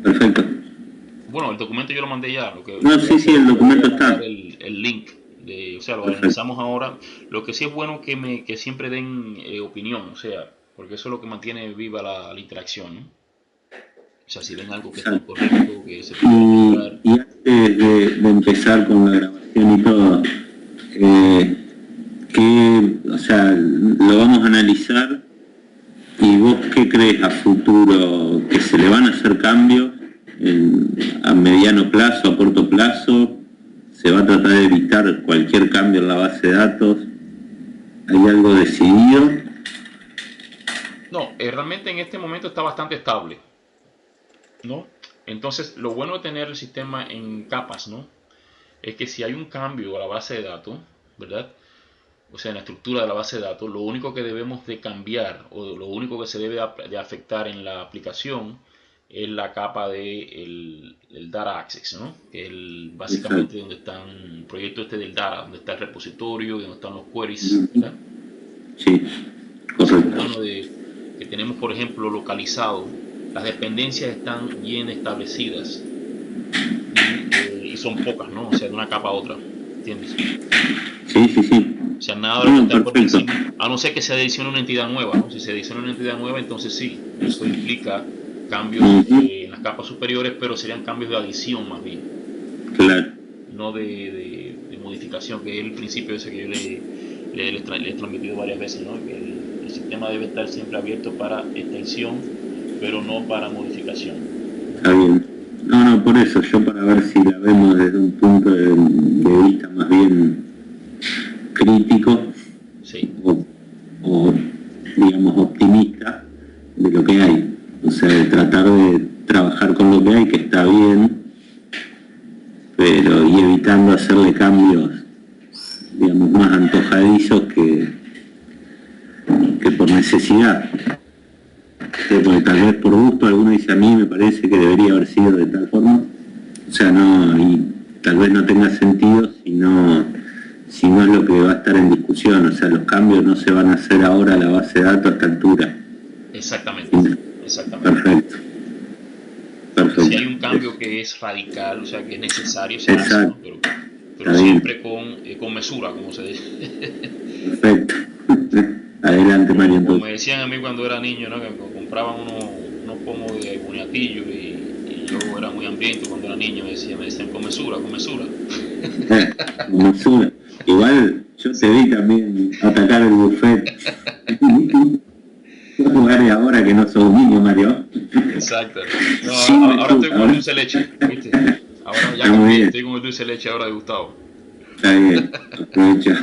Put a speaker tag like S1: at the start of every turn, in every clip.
S1: perfecto.
S2: Bueno, el documento yo lo mandé ya.
S1: No, sí, sí, el documento está.
S2: El link. O sea, lo
S1: Perfecto.
S2: analizamos ahora. Lo que sí es bueno que siempre den opinión, o sea, porque eso es lo que mantiene viva la interacción, ¿no? O sea, si ven algo que está
S1: Exacto.
S2: incorrecto, que se puede mejorar.
S1: Y antes de empezar con la grabación y todo, o sea, lo vamos a analizar. ¿Y vos qué crees a futuro? ¿Que se le van a hacer cambios a mediano plazo, a corto plazo? ¿Se va a tratar de evitar cualquier cambio en la base de datos? ¿Hay algo decidido?
S2: No, realmente en este momento está bastante estable, ¿no? Entonces, lo bueno de tener el sistema en capas, ¿no? Es que si hay un cambio a la base de datos, ¿verdad? O sea, en la estructura de la base de datos, lo único que debemos de cambiar o lo único que se debe de afectar en la aplicación es la capa de el Data Access, ¿no? Que es básicamente
S1: Exacto.
S2: donde están el proyecto este del Data, donde está el repositorio, donde están los queries, ¿verdad?
S1: Sí,
S2: Entonces, lo
S1: correcto.
S2: bueno de que tenemos, por ejemplo, localizado, las dependencias están bien establecidas y son pocas, ¿no? O sea, de una capa a otra, ¿entiendes?
S1: Sí, sí, sí.
S2: O sea, nada de lo que
S1: No,
S2: está por
S1: perfecto.
S2: encima, a no ser que se adicione una entidad nueva, ¿no? Si se adiciona una entidad nueva, entonces sí, eso implica cambios
S1: Ujú.
S2: en las capas superiores, pero serían cambios de adición más bien,
S1: Claro.
S2: no de modificación, que es el principio ese que yo le he transmitido varias veces, ¿no? Que el sistema debe estar siempre abierto para extensión, pero no para modificación.
S1: Está bien. No, no, por eso, yo para ver si la vemos desde un punto de vista más bien crítico
S2: Sí,
S1: o, o, digamos, optimista de lo que hay. O sea, de tratar de trabajar con lo que hay, que está bien, pero y evitando hacerle cambios, digamos, más antojadizos que por necesidad. Porque tal vez por gusto alguno dice a mí me parece que debería haber sido de tal forma. O sea, no, y tal vez no tenga sentido si no es lo que va a estar en discusión. O sea, los cambios no se van a hacer ahora a la base de datos a esta altura.
S2: exactamente, exactamente.
S1: Perfecto,
S2: Y si
S1: perfecto.
S2: hay un cambio que es radical, o sea, que es necesario, se hace, ¿no?
S1: Exacto,
S2: Pero
S1: está bien,
S2: siempre con mesura, como se dice.
S1: perfecto. Adelante, Mario,
S2: Como
S1: entonces.
S2: me decían a mí cuando era niño, ¿no? Que compraban unos pomos de boniatillo y yo era muy hambriento cuando era niño, me decían con mesura, con mesura.
S1: Mesura. Igual yo te
S2: Sí,
S1: vi también atacar el buffet. Jugar ahora que no sos un niño, Mario.
S2: exacto. No,
S1: Sin
S2: ahora estoy con el
S1: mesura.
S2: dulce de leche, ¿viste? Ahora ya
S1: Está muy
S2: cambié,
S1: bien,
S2: estoy con el dulce de leche ahora de Gustavo.
S1: está bien. Aprovecha.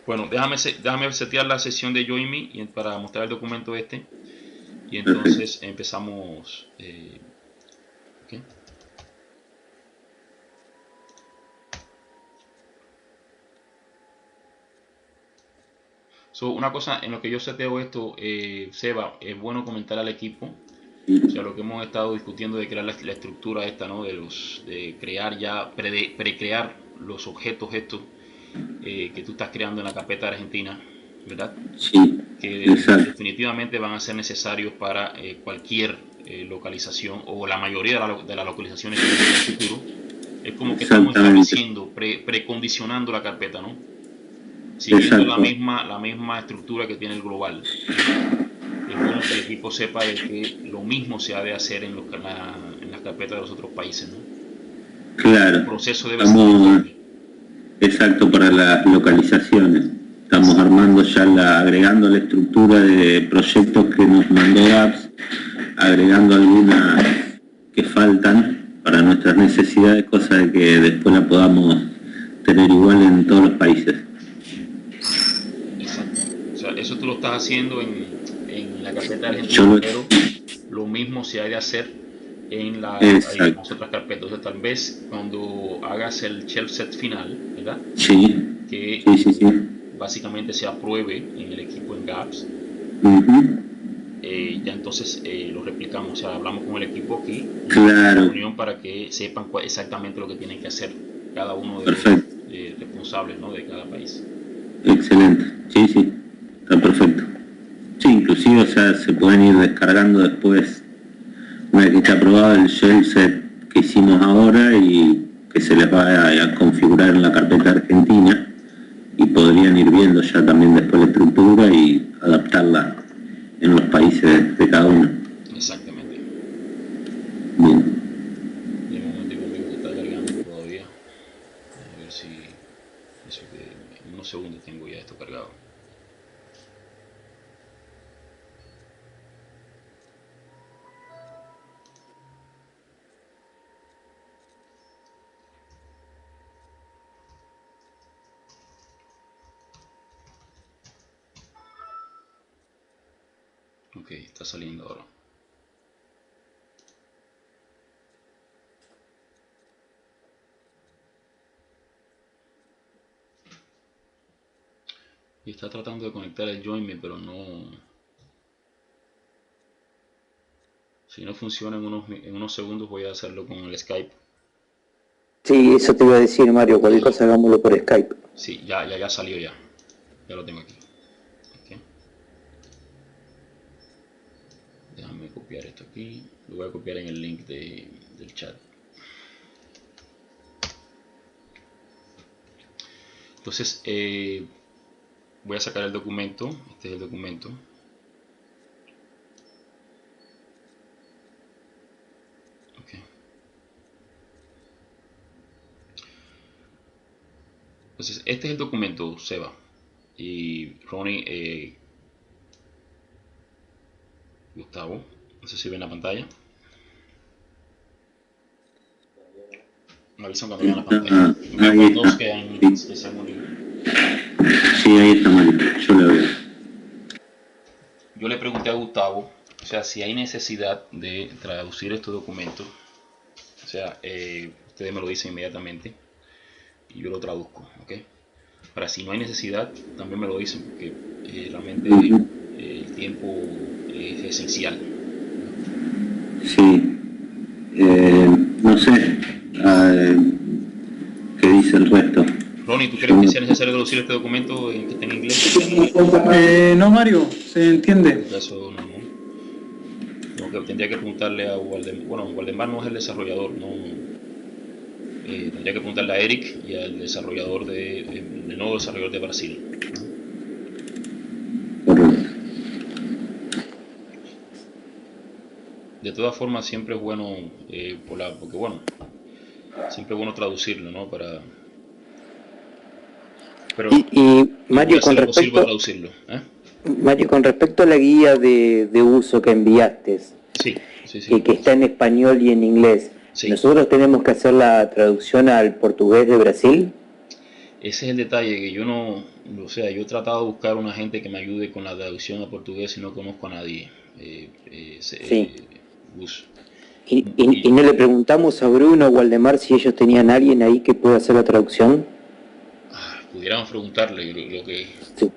S2: Bueno, déjame setear la sesión de Join Me para mostrar el documento este. Y
S1: Perfecto.
S2: entonces empezamos. ¿Okay? So, una cosa en lo que yo seteo esto, Seba, es bueno comentar al equipo. O sea, lo que hemos estado discutiendo de crear la estructura esta, ¿no? De crear ya, precrear los objetos estos que tú estás creando en la carpeta argentina, ¿verdad?
S1: Sí,
S2: Que
S1: exacto.
S2: definitivamente van a ser necesarios para cualquier localización o la mayoría de las localizaciones que vengan en el futuro. Es como que estamos
S1: Exactamente.
S2: estableciendo, precondicionando la carpeta, ¿no? Siguiendo
S1: Exacto.
S2: la misma estructura que tiene el global, ¿no? Es bueno que el equipo sepa de que lo mismo se ha de hacer en las carpetas de los otros países, ¿no? El
S1: Claro.
S2: proceso debe ser
S1: Estamos
S2: uniforme.
S1: exacto para las localizaciones. Estamos
S2: Exacto,
S1: armando ya agregando la estructura de proyectos que nos mandó Apps, agregando algunas que faltan para nuestras necesidades, cosa de que después la podamos tener igual en todos los países.
S2: exacto. O sea, eso tú lo estás haciendo en la carpeta de
S1: Yo
S2: Argentina,
S1: lo...
S2: pero lo mismo se ha de hacer en las
S1: Exacto.
S2: otras carpetas. O sea, tal vez cuando hagas el shell set final, ¿verdad?
S1: Sí,
S2: Que
S1: sí, sí, sí.
S2: básicamente se apruebe en el equipo en GAPS,
S1: Ujú.
S2: ya entonces lo replicamos. O sea, hablamos con el equipo aquí y hacemos una
S1: Claro,
S2: reunión para que sepan exactamente lo que tienen que hacer cada uno de los
S1: perfecto.
S2: responsables, ¿no? De cada país.
S1: Excelente. Sí, sí, está perfecto. Sí, inclusive, o sea, se pueden ir descargando después Una vez que está aprobado el shell set que hicimos ahora y que se les va a configurar en la carpeta argentina, y podrían ir viendo ya también después la estructura y adaptarla en los países de cada uno.
S2: Exactamente.
S1: Bien.
S2: Y un momento conmigo que está cargando todavía. A ver si eso que en unos segundos tengo ya esto cargado. Ok, está saliendo ahora. Y está tratando de conectar el JoinMe, pero no. Si no funciona en unos segundos, voy a hacerlo con el Skype.
S3: Sí, eso te iba a decir, Mario, cualquier cosa hagámoslo por Skype.
S2: Sí, ya salió ya. Ya lo tengo aquí. Okay. Déjame copiar esto aquí. Lo voy a copiar en el link del chat. Entonces, voy a sacar el documento. Este es el documento. Okay. Entonces, este es el documento, Seba. Y Ronnie, Gustavo. No sé si ven la pantalla. Me avisan cuando vean la pantalla.
S1: Ahí está. Sí, ahí está Mario, yo lo veo.
S2: Yo le pregunté a Gustavo, o sea, si hay necesidad de traducir estos documentos. O sea, ustedes me lo dicen inmediatamente y yo lo traduzco, ¿ok? Ahora, si no hay necesidad, también me lo dicen, porque realmente el tiempo es esencial.
S1: Sí. No sé qué dice el resto.
S2: Ronnie, ¿tú crees que sea necesario traducir este documento que esté en inglés?
S4: No, Mario, se entiende.
S2: Eso no. Tendría que preguntarle a Waldemar. Bueno, Waldemar no es el desarrollador, no. Tendría que preguntarle a Eric y al desarrollador el nuevo desarrollador de Brasil. De todas formas, siempre es bueno, porque bueno, siempre es bueno traducirlo, ¿no? Pero
S3: Y Mario, con
S2: traducirlo.
S3: Mario, con respecto a la guía de uso que enviaste,
S2: sí.
S3: Que está en español y en inglés,
S2: sí.
S3: ¿nosotros tenemos que hacer la traducción al portugués de Brasil?
S2: Ese es el detalle, que yo no, o sea, yo he tratado de buscar una gente que me ayude con la traducción a portugués y no conozco a nadie.
S3: Sí. ¿Y no le preguntamos a Bruno o Waldemar si ellos tenían alguien ahí que pueda hacer la traducción?
S2: Pudiéramos preguntarle lo que...
S3: Sí.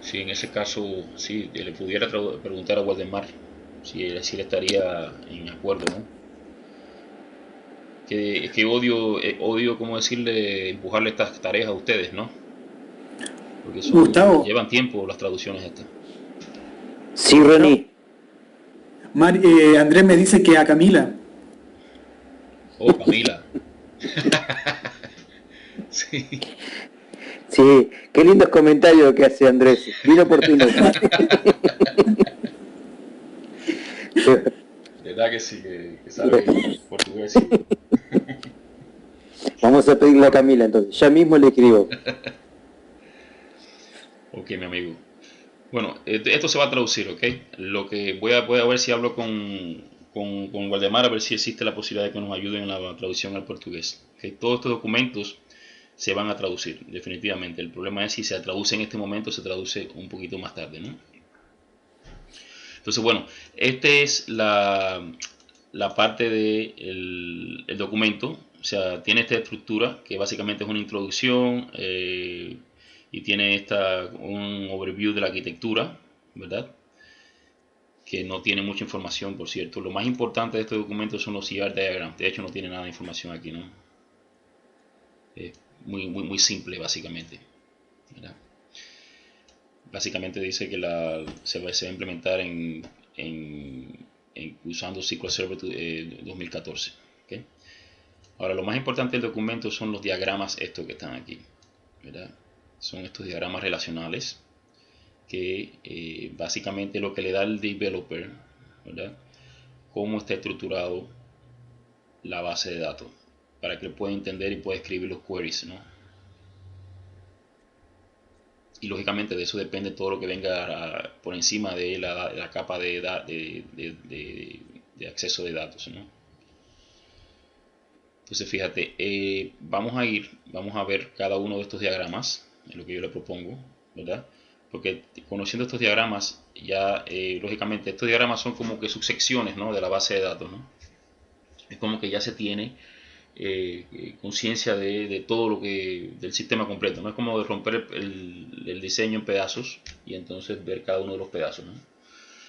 S2: Sí, en ese caso, sí, le pudiera preguntar a Waldemar si él estaría en acuerdo, ¿no? Es que odio, ¿cómo decirle? Empujarle estas tareas a ustedes, ¿no? Porque
S4: Gustavo.
S2: Llevan tiempo las traducciones estas.
S3: Sí, Ronnie.
S4: Andrés me dice que a Camila.
S2: Oh, Camila. Sí.
S3: Sí, qué lindos comentarios que hace Andrés. Bien oportuno.
S2: ¿Verdad que sí? Que sabe portugués.
S3: Vamos a pedirle a Camila entonces. Ya mismo le escribo.
S2: Ok, mi amigo. Bueno, esto se va a traducir, ¿ok? Lo que voy a ver si hablo con Waldemar a ver si existe la posibilidad de que nos ayuden en la traducción al portugués. ¿Okay? Todos estos documentos se van a traducir, definitivamente. El problema es si se traduce en este momento, se traduce un poquito más tarde, ¿no? Entonces, bueno, esta es la parte del documento. O sea, tiene esta estructura que básicamente es una introducción y tiene un overview de la arquitectura, ¿verdad? Que no tiene mucha información, por cierto. Lo más importante de este documento son los CR diagrams. De hecho, no tiene nada de información aquí, ¿no? Es muy simple, básicamente, ¿verdad? Básicamente dice que se va a implementar en usando SQL Server 2014. ¿Okay? Ahora, lo más importante del documento son los diagramas estos que están aquí, ¿verdad? Son estos diagramas relacionales que básicamente lo que le da al developer, ¿verdad? Cómo está estructurado la base de datos para que él pueda entender y pueda escribir los queries, ¿no? Y lógicamente de eso depende todo lo que venga por encima de la capa de acceso de datos, ¿no? Entonces fíjate, vamos a ver cada uno de estos diagramas, es lo que yo le propongo, ¿verdad? Porque conociendo estos diagramas, ya lógicamente estos diagramas son como que subsecciones, ¿no?, de la base de datos, ¿no? Es como que ya se tiene conciencia de todo lo que del sistema completo, no es como de romper el diseño en pedazos y entonces ver cada uno de los pedazos, ¿no?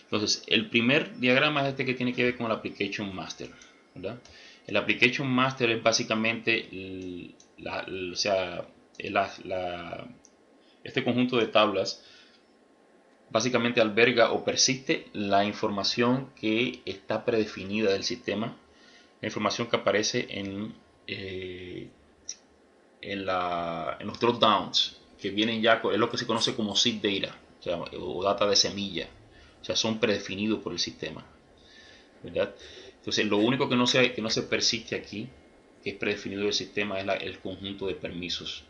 S2: Entonces el primer diagrama es este que tiene que ver con el Application Master, ¿verdad? El Application Master es básicamente este conjunto de tablas básicamente alberga o persiste la información que está predefinida del sistema, la información que aparece en los dropdowns, que vienen ya, es lo que se conoce como seed data, o data de semilla, o sea, son predefinidos por el sistema, ¿verdad? Entonces, lo único que no se persiste aquí, que es predefinido del sistema, es el conjunto de permisos.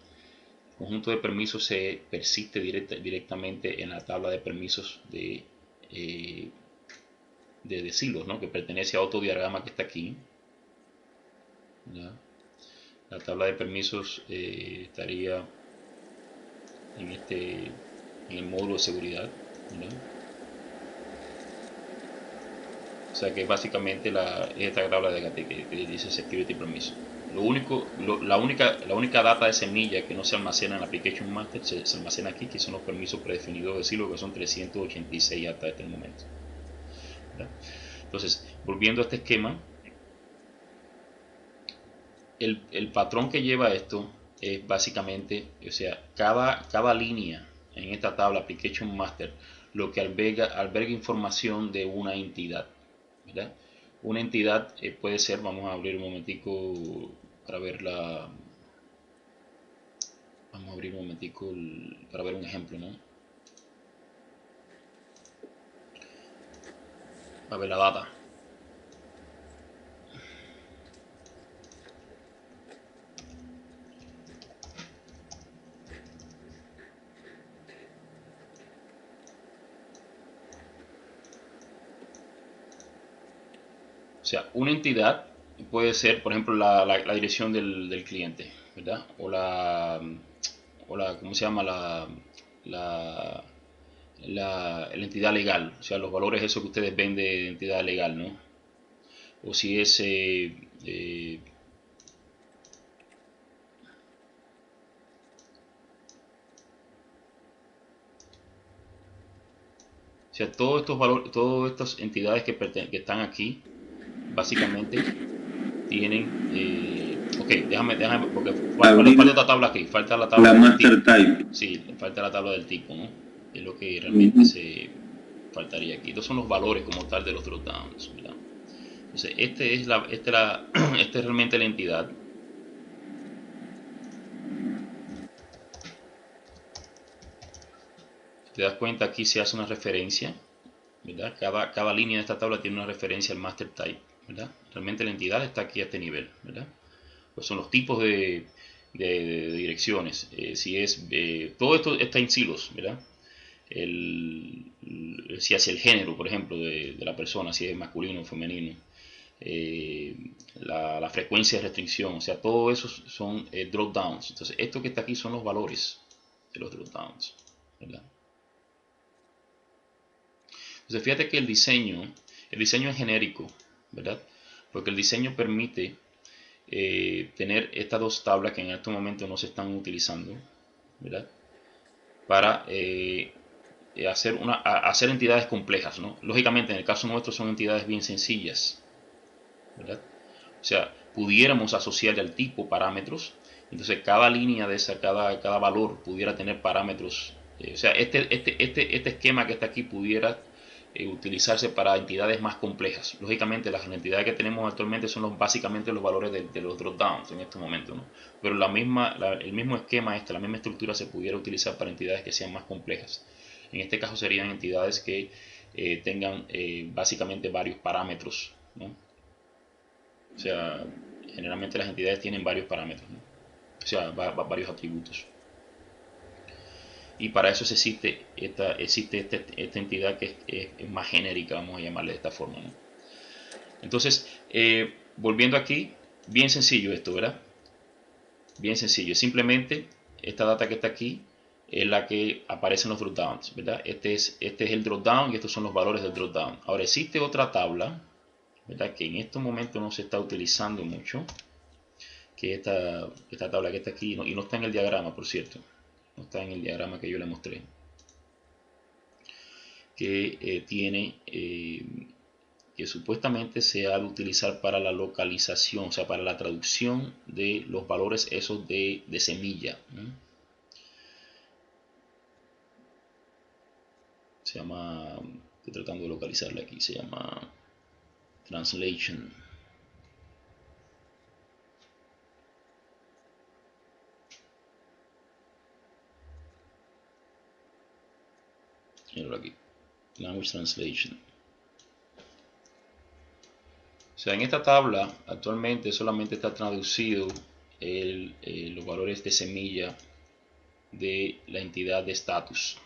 S2: El conjunto de permisos se persiste directamente en la tabla de permisos de silos, ¿no?, que pertenece a otro diagrama que está aquí, ¿ya? La tabla de permisos estaría en el módulo de seguridad, ¿ya? O sea que básicamente esta tabla que dice Security Permiso. La única data de semilla que no se almacena en la Application Master se almacena aquí, que son los permisos predefinidos de silo, que son 386 hasta este momento, ¿verdad? Entonces, volviendo a este esquema, el patrón que lleva esto es básicamente, o sea, cada línea en esta tabla Application Master lo que alberga información de una entidad, ¿verdad? Una entidad puede ser, vamos a abrir un momentico para verla, vamos a abrir un momentico para ver un ejemplo, ¿no? A ver la data. O sea, una entidad puede ser, por ejemplo, la dirección del cliente, ¿verdad? O ¿cómo se llama? La entidad legal, o sea, los valores esos que ustedes ven de entidad legal, ¿no? O si es o sea, todos estos valores, todas estas entidades que están aquí, básicamente tienen ok, déjame porque falta otra tabla aquí, falta la tabla
S1: del
S2: master
S1: type.
S2: Sí, falta la tabla del tipo, ¿no? Es lo que realmente se faltaría aquí. Estos son los valores como tal de los dropdowns, ¿verdad? Entonces, esta es realmente la entidad. Si te das cuenta, aquí se hace una referencia, ¿verdad? Cada línea de esta tabla tiene una referencia al master type, ¿verdad? Realmente la entidad está aquí a este nivel, ¿verdad? Pues son los tipos de direcciones. Todo esto está en silos, ¿verdad? Si hace el género, por ejemplo, de la persona, si es masculino o femenino, la frecuencia de restricción, o sea, todo eso son dropdowns. Entonces, esto que está aquí son los valores de los dropdowns, ¿verdad? Entonces, fíjate que el diseño es genérico, ¿verdad? Porque el diseño permite tener estas dos tablas que en este momento no se están utilizando, ¿verdad? Para hacer entidades complejas, ¿no? Lógicamente, en el caso nuestro son entidades bien sencillas, ¿verdad? O sea, pudiéramos asociarle al tipo parámetros, entonces cada línea de esa, cada valor pudiera tener parámetros, o sea, este esquema que está aquí pudiera utilizarse para entidades más complejas. Lógicamente las entidades que tenemos actualmente son básicamente los valores de los dropdowns en este momento, ¿no? Pero el mismo esquema, la misma estructura se pudiera utilizar para entidades que sean más complejas. En este caso serían entidades que tengan básicamente varios parámetros, ¿no? O sea, generalmente las entidades tienen varios parámetros, ¿no? O sea, varios atributos. Y para eso existe esta entidad que es más genérica, vamos a llamarle de esta forma, ¿no? Entonces, volviendo aquí, bien sencillo esto, ¿verdad? Bien sencillo. Simplemente esta data que está aquí es la que aparece en los dropdowns, ¿verdad? Este es el dropdown y estos son los valores del dropdown. Ahora existe otra tabla, ¿verdad? Que en estos momentos no se está utilizando mucho, que esta tabla que está aquí, y no está en el diagrama, por cierto. No está en el diagrama que yo le mostré, que que supuestamente se ha de utilizar para la localización, o sea, para la traducción de los valores esos de semilla, ¿no? Se llama, estoy tratando de localizarla aquí, se llama Translation. Aquí, Language Translation. O sea, en esta tabla actualmente solamente está traducido los valores de semilla de la entidad de status.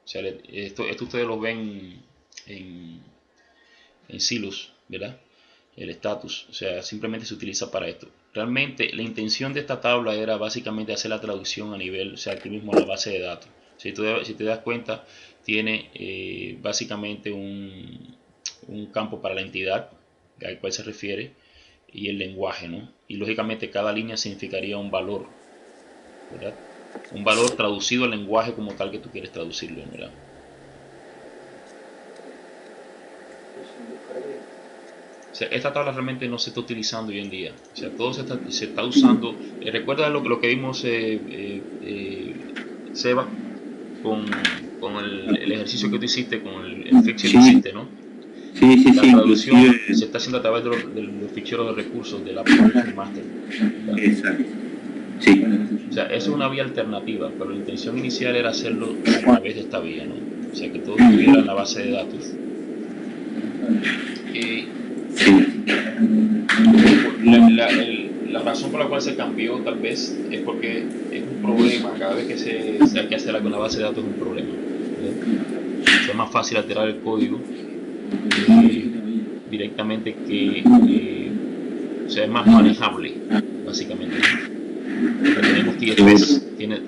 S2: O sea, esto ustedes lo ven en silos, ¿verdad? El status, o sea, simplemente se utiliza para esto. Realmente la intención de esta tabla era básicamente hacer la traducción a nivel, o sea, aquí mismo en la base de datos. Si te das cuenta, tiene básicamente un campo para la entidad al cual se refiere y el lenguaje, ¿no? Y lógicamente cada línea significaría un valor, ¿verdad? Un valor traducido al lenguaje como tal que tú quieres traducirlo, ¿verdad? O sea, esta tabla realmente no se está utilizando hoy en día. O sea, todo se está usando. ¿Recuerda lo que vimos, Seba, con el ejercicio que tú hiciste, con el fix que tú hiciste, ¿no?
S1: Sí,
S2: La traducción
S1: inclusive.
S2: se está haciendo a través de los ficheros de recursos de la Application Master, ¿verdad?
S1: Exacto. Sí.
S2: O sea, eso es una vía alternativa, pero la intención inicial era hacerlo a través de esta vía, ¿no? O sea, que todo estuviera en la base de datos.
S1: Sí.
S2: La razón por la cual se cambió tal vez es porque es un problema. Cada vez que se hay que hacer algo en la base de datos es un problema, ¿verdad? Es más fácil alterar el código directamente que o sea, es más manejable básicamente, ¿no?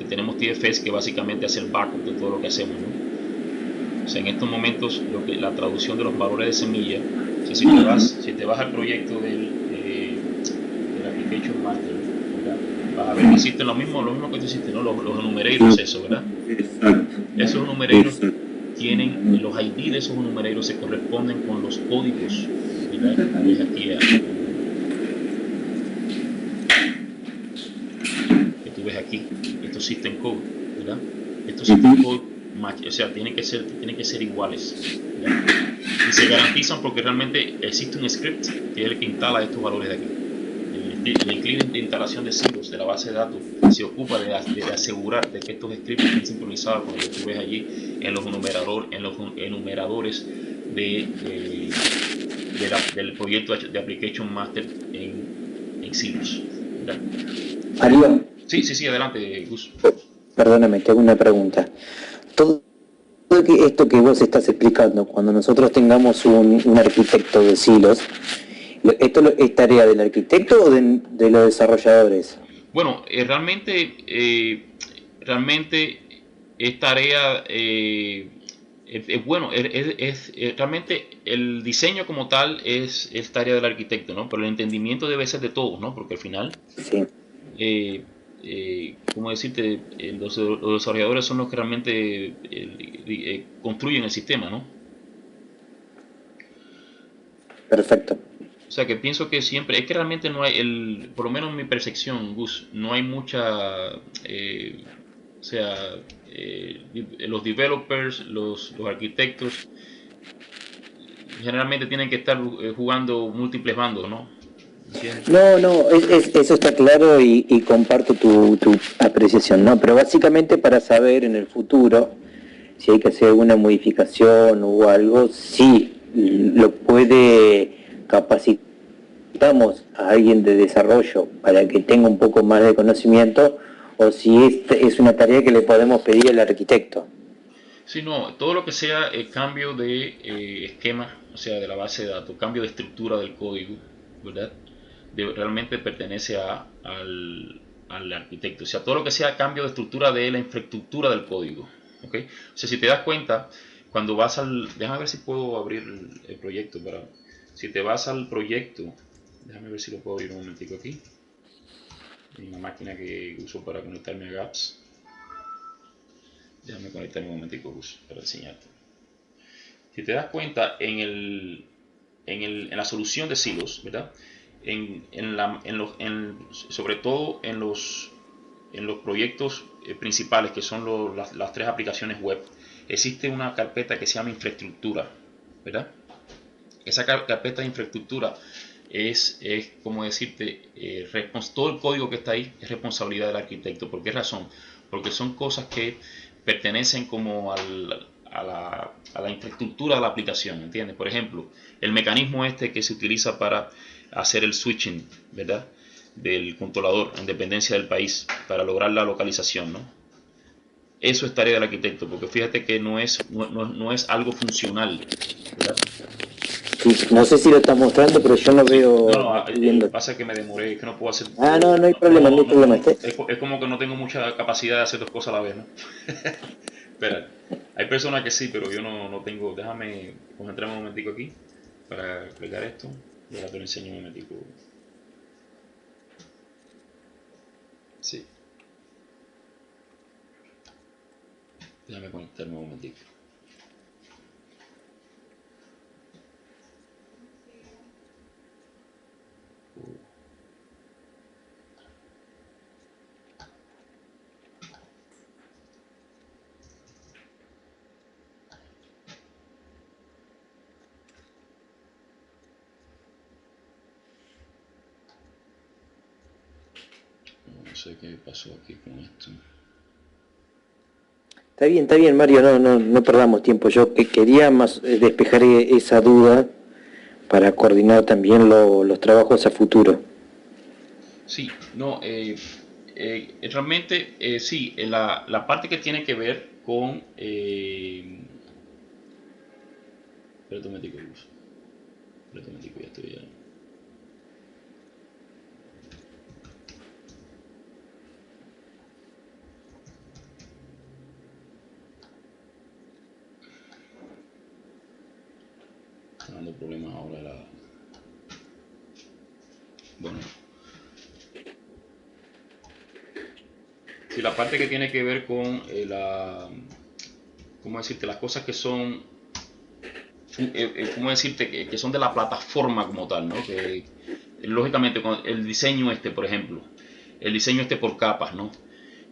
S2: Tenemos TFS que básicamente hace el backup de todo lo que hacemos, ¿no? O sea, en estos momentos la traducción de los valores de semilla, o sea, si te vas al proyecto del Application Master, ¿verdad? Vas a ver que existen lo mismo que tú hiciste, ¿no? Los enumerators, eso, ¿verdad?
S1: Exacto.
S2: Esos enumerators tienen los ID de esos enumerators se corresponden con los códigos, ¿verdad? Aquí que tú ves aquí, estos system code, ¿verdad? Estos system code o sea, tienen que ser iguales, ¿verdad? Y se garantizan porque realmente existe un script que es el que instala estos valores de aquí. El cliente de instalación de silos de la base de datos se ocupa de asegurar de que estos scripts estén sincronizados con lo que tú ves allí en los enumeradores del proyecto de Application Master en silos, ¿verdad?
S3: Mario,
S2: Sí, adelante, Gus.
S3: perdóname, te hago una pregunta. Todo esto que vos estás explicando, cuando nosotros tengamos un arquitecto de silos, ¿esto es tarea del arquitecto o de los desarrolladores?
S2: Bueno, realmente es tarea, bueno, realmente el diseño como tal es tarea del arquitecto, ¿no? Pero el entendimiento debe ser de todos, ¿no? Porque al final,
S3: Sí.
S2: ¿cómo decirte? Los desarrolladores son los que realmente construyen el sistema, ¿no?
S3: Perfecto.
S2: O sea que pienso que siempre, es que realmente no hay, por lo menos en mi percepción, Gus, no hay mucha, o sea, los developers, los arquitectos, generalmente tienen que estar jugando múltiples bandos, ¿no? ¿Entiendes?
S3: No, eso está claro y comparto tu apreciación, ¿no? Pero básicamente para saber en el futuro si hay que hacer alguna modificación o algo, si lo puede capacitamos a alguien de desarrollo para que tenga un poco más de conocimiento o si es una tarea que le podemos pedir al arquitecto.
S2: Sí, no, todo lo que sea cambio de esquema, o sea, de la base de datos, cambio de estructura del código, ¿verdad? Realmente pertenece al arquitecto. O sea, todo lo que sea cambio de estructura de la infraestructura del código, ¿ok? O sea, si te das cuenta, cuando vas al... Déjame ver si puedo abrir el proyecto para... Si te vas al proyecto, déjame ver si lo puedo abrir un momentico aquí. En una máquina que uso para conectarme a Gaps. Déjame conectarme un momentico, Gus, para enseñarte. Si te das cuenta, en la solución de silos, ¿verdad? Sobre todo en los proyectos principales, que son las tres aplicaciones web, existe una carpeta que se llama infraestructura, ¿verdad? Esa carpeta de infraestructura es como decirte, todo el código que está ahí es responsabilidad del arquitecto. ¿Por qué razón? Porque son cosas que pertenecen como a la infraestructura de la aplicación, ¿entiendes? Por ejemplo, el mecanismo este que se utiliza para hacer el switching, ¿verdad? Del controlador en dependencia del país para lograr la localización, ¿no? Eso es tarea del arquitecto, porque fíjate que no es algo funcional, ¿verdad?
S3: Sí, no sé si lo estás mostrando, pero yo no
S2: Sí,
S3: veo,
S2: no,
S3: no estoy viendo.
S2: pasa que me demoré, es que no puedo hacer,
S3: No hay problema, no hay problema.
S2: es como que no tengo mucha capacidad de hacer dos cosas a la vez, ¿no? Espera, hay personas que sí, pero yo no tengo, déjame concentrarme un momentico aquí para explicar esto, y ahora te lo enseño un momentico. Sí, déjame conectarme un momentico. No sé qué pasó aquí con esto.
S3: Está bien, Mario, no perdamos tiempo. Yo quería más despejar esa duda para coordinar también los trabajos a futuro.
S2: Sí, no, realmente sí, la parte que tiene que ver con... espérate un momentico, Luz. Espérate un momentico, ya estoy ya. Está dando problemas ahora Bueno. Sí, la parte que tiene que ver con ¿cómo decirte? Las cosas que son ¿cómo decirte? Que son de la plataforma como tal, ¿no? Que lógicamente con el diseño por ejemplo, el diseño por capas, ¿no?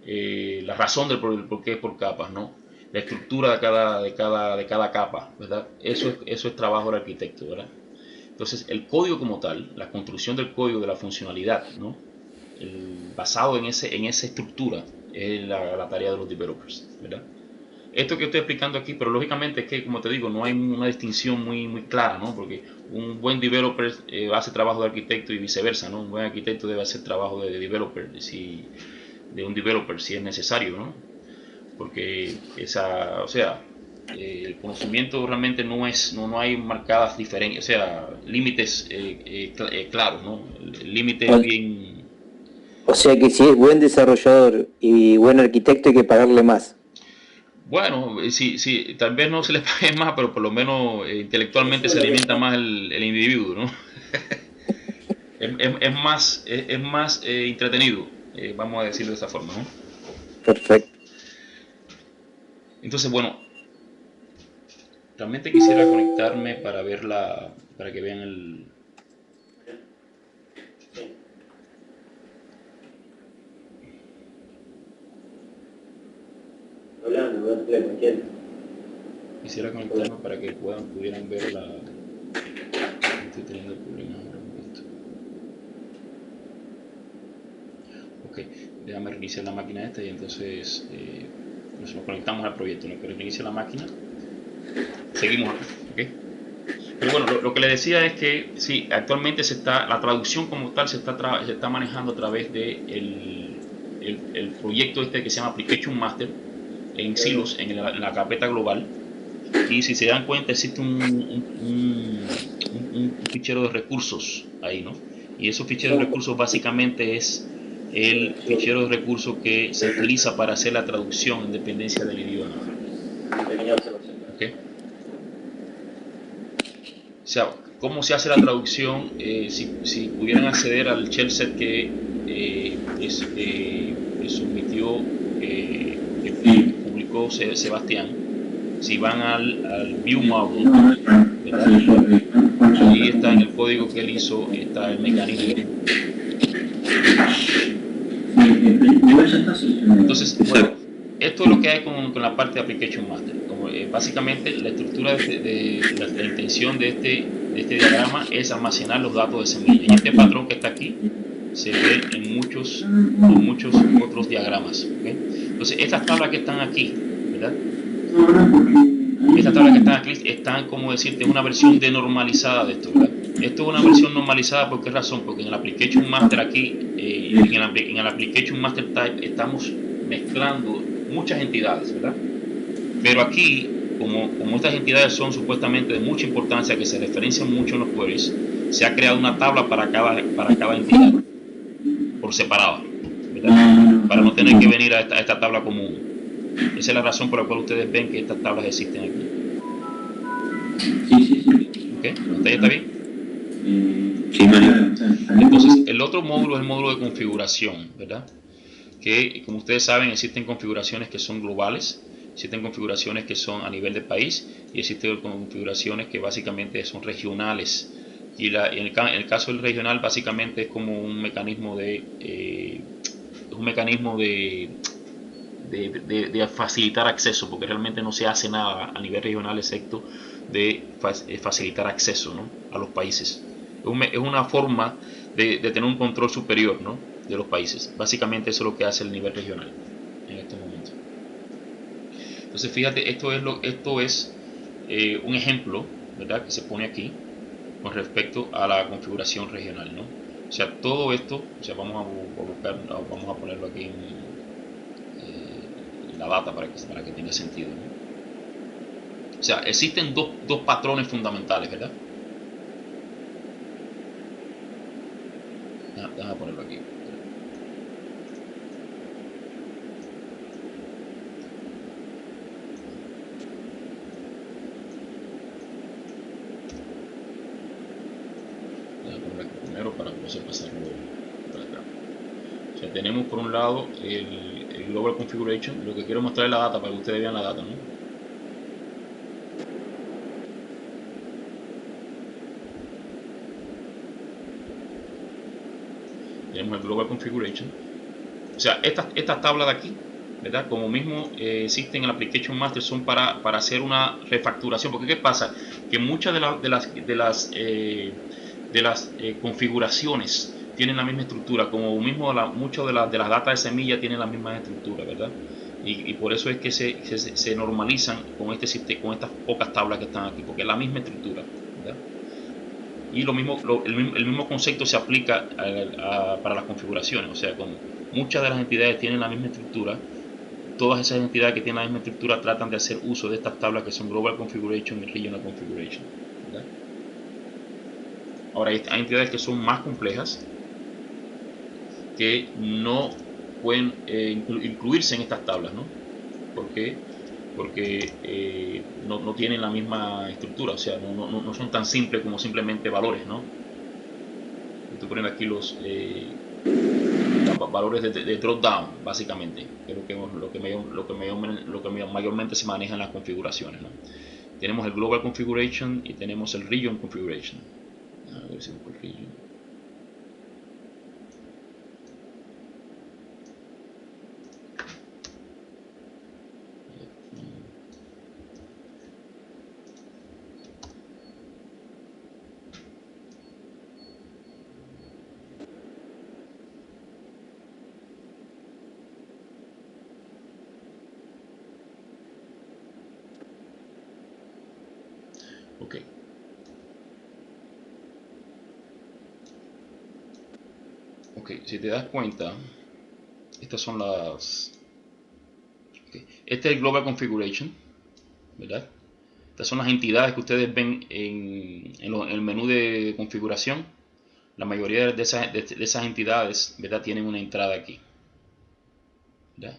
S2: La razón del por qué es por capas, ¿no? La estructura de cada capa, ¿verdad? Eso es trabajo del arquitecto, ¿verdad? Entonces, el código como tal, la construcción del código de la funcionalidad, ¿no? Basado en esa estructura, es la tarea de los developers, ¿verdad? Esto que estoy explicando aquí, pero lógicamente es que, como te digo, no hay una distinción muy clara, ¿no? Porque un buen developer hace trabajo de arquitecto y viceversa, ¿no? Un buen arquitecto debe hacer trabajo de developer, de un developer si es necesario, ¿no? Porque o sea, el conocimiento realmente no hay marcadas diferencias, o sea, límites claros, ¿no? Límites
S3: O,
S2: bien...
S3: o sea que si es buen desarrollador y buen arquitecto hay que pagarle más.
S2: Bueno, sí, tal vez no se les pague más, pero por lo menos intelectualmente se alimenta más el individuo, ¿no? Es más entretenido, vamos a decirlo de esa forma, ¿no?
S3: Perfecto.
S2: Entonces, bueno, realmente quisiera conectarme para para que vean
S3: Hablando, no hay problema,
S2: Quisiera conectarme para que pudieran ver la... Estoy teniendo problemas ahora con esto. Ok, déjame reiniciar la máquina esta y entonces nos conectamos al proyecto. Lo que reinicia la máquina, seguimos acá, ¿ok? Pero bueno, lo que le decía es que sí, actualmente la traducción como tal se está manejando a través de el proyecto este que se llama Application Master en Silos, en la carpeta global. Y si se dan cuenta existe un fichero de recursos ahí, ¿no? Y esos ficheros de recursos básicamente es el fichero de recursos que se utiliza para hacer la traducción en dependencia del idioma. ¿Okay? O sea, ¿cómo se hace la traducción? Si pudieran acceder al shell set que sometió, que publicó Sebastián, si van al View Model, ¿verdad? Ahí está en el código que él hizo, está el mecanismo. Entonces, bueno, esto es lo que hay con la parte de Application Master. Como, básicamente, la estructura la intención de este diagrama es almacenar los datos de semilla. Y este patrón que está aquí se ve en muchos otros diagramas. ¿Okay? Entonces, estas tablas que están aquí, ¿verdad? Estas tablas que están aquí están, como decirte, es una versión denormalizada de esto, ¿verdad? Esto es una versión normalizada, ¿por qué razón? Porque en el Application Master aquí, en el Application Master Type, estamos mezclando muchas entidades, ¿verdad? Pero aquí, como estas entidades son supuestamente de mucha importancia, que se referencian mucho en los queries, se ha creado una tabla para cada entidad, por separado, ¿verdad? Para no tener que venir a esta tabla común. Esa es la razón por la cual ustedes ven que estas tablas existen aquí.
S1: Sí.
S2: ¿Ok? ¿Hasta ahí está bien?
S1: Sí, Mario.
S2: Entonces, el otro módulo es el módulo de configuración, ¿verdad? Que, como ustedes saben, existen configuraciones que son globales, existen configuraciones que son a nivel de país y existen configuraciones que básicamente son regionales. Y en el caso del regional, básicamente es como un mecanismo de facilitar acceso, porque realmente no se hace nada a nivel regional excepto de facilitar acceso, ¿no?, a los países. Es una forma de tener un control superior, ¿no?, de los países. Básicamente eso es lo que hace el nivel regional en este momento. Entonces fíjate, esto es un ejemplo, ¿verdad?, que se pone aquí con respecto a la configuración regional, ¿no? O sea, todo esto, o sea, vamos a ponerlo aquí en la data para que tenga sentido, ¿no? O sea, existen dos patrones fundamentales, ¿verdad? Déjame ponerlo aquí. Déjame ponerlo aquí primero para poder pasarlo para acá. O sea, tenemos por un lado el Global Configuration. Lo que quiero mostrar es la data para que ustedes vean la data, ¿no? Tenemos el Global Configuration. O sea, estas tablas de aquí, ¿verdad?, como mismo existen en el Application Master, son para hacer una refacturación. Porque ¿qué pasa? Que muchas de las configuraciones tienen la misma estructura, como mismo muchas de las datas de semilla tienen la misma estructura, ¿verdad? Y por eso es que se normalizan con estas pocas tablas que están aquí, porque es la misma estructura, ¿verdad? Y el mismo concepto se aplica para las configuraciones. O sea, como muchas de las entidades tienen la misma estructura, todas esas entidades que tienen la misma estructura tratan de hacer uso de estas tablas que son Global Configuration y Regional Configuration, ¿verdad? Ahora, hay entidades que son más complejas, que no pueden incluirse en estas tablas, ¿no? ¿Por qué? Porque no tienen la misma estructura, o sea, no son tan simples como simplemente valores, ¿no? Estoy poniendo aquí los valores de drop down, básicamente, que es lo que mayormente se maneja en las configuraciones, ¿no? Tenemos el Global Configuration y tenemos el Region Configuration. A ver si busco el Region. Ok, si te das cuenta, estas son las... Okay. Este es el Global Configuration, ¿verdad? Estas son las entidades que ustedes ven en el menú de configuración. La mayoría de esas entidades, ¿verdad?, tienen una entrada aquí, ¿verdad?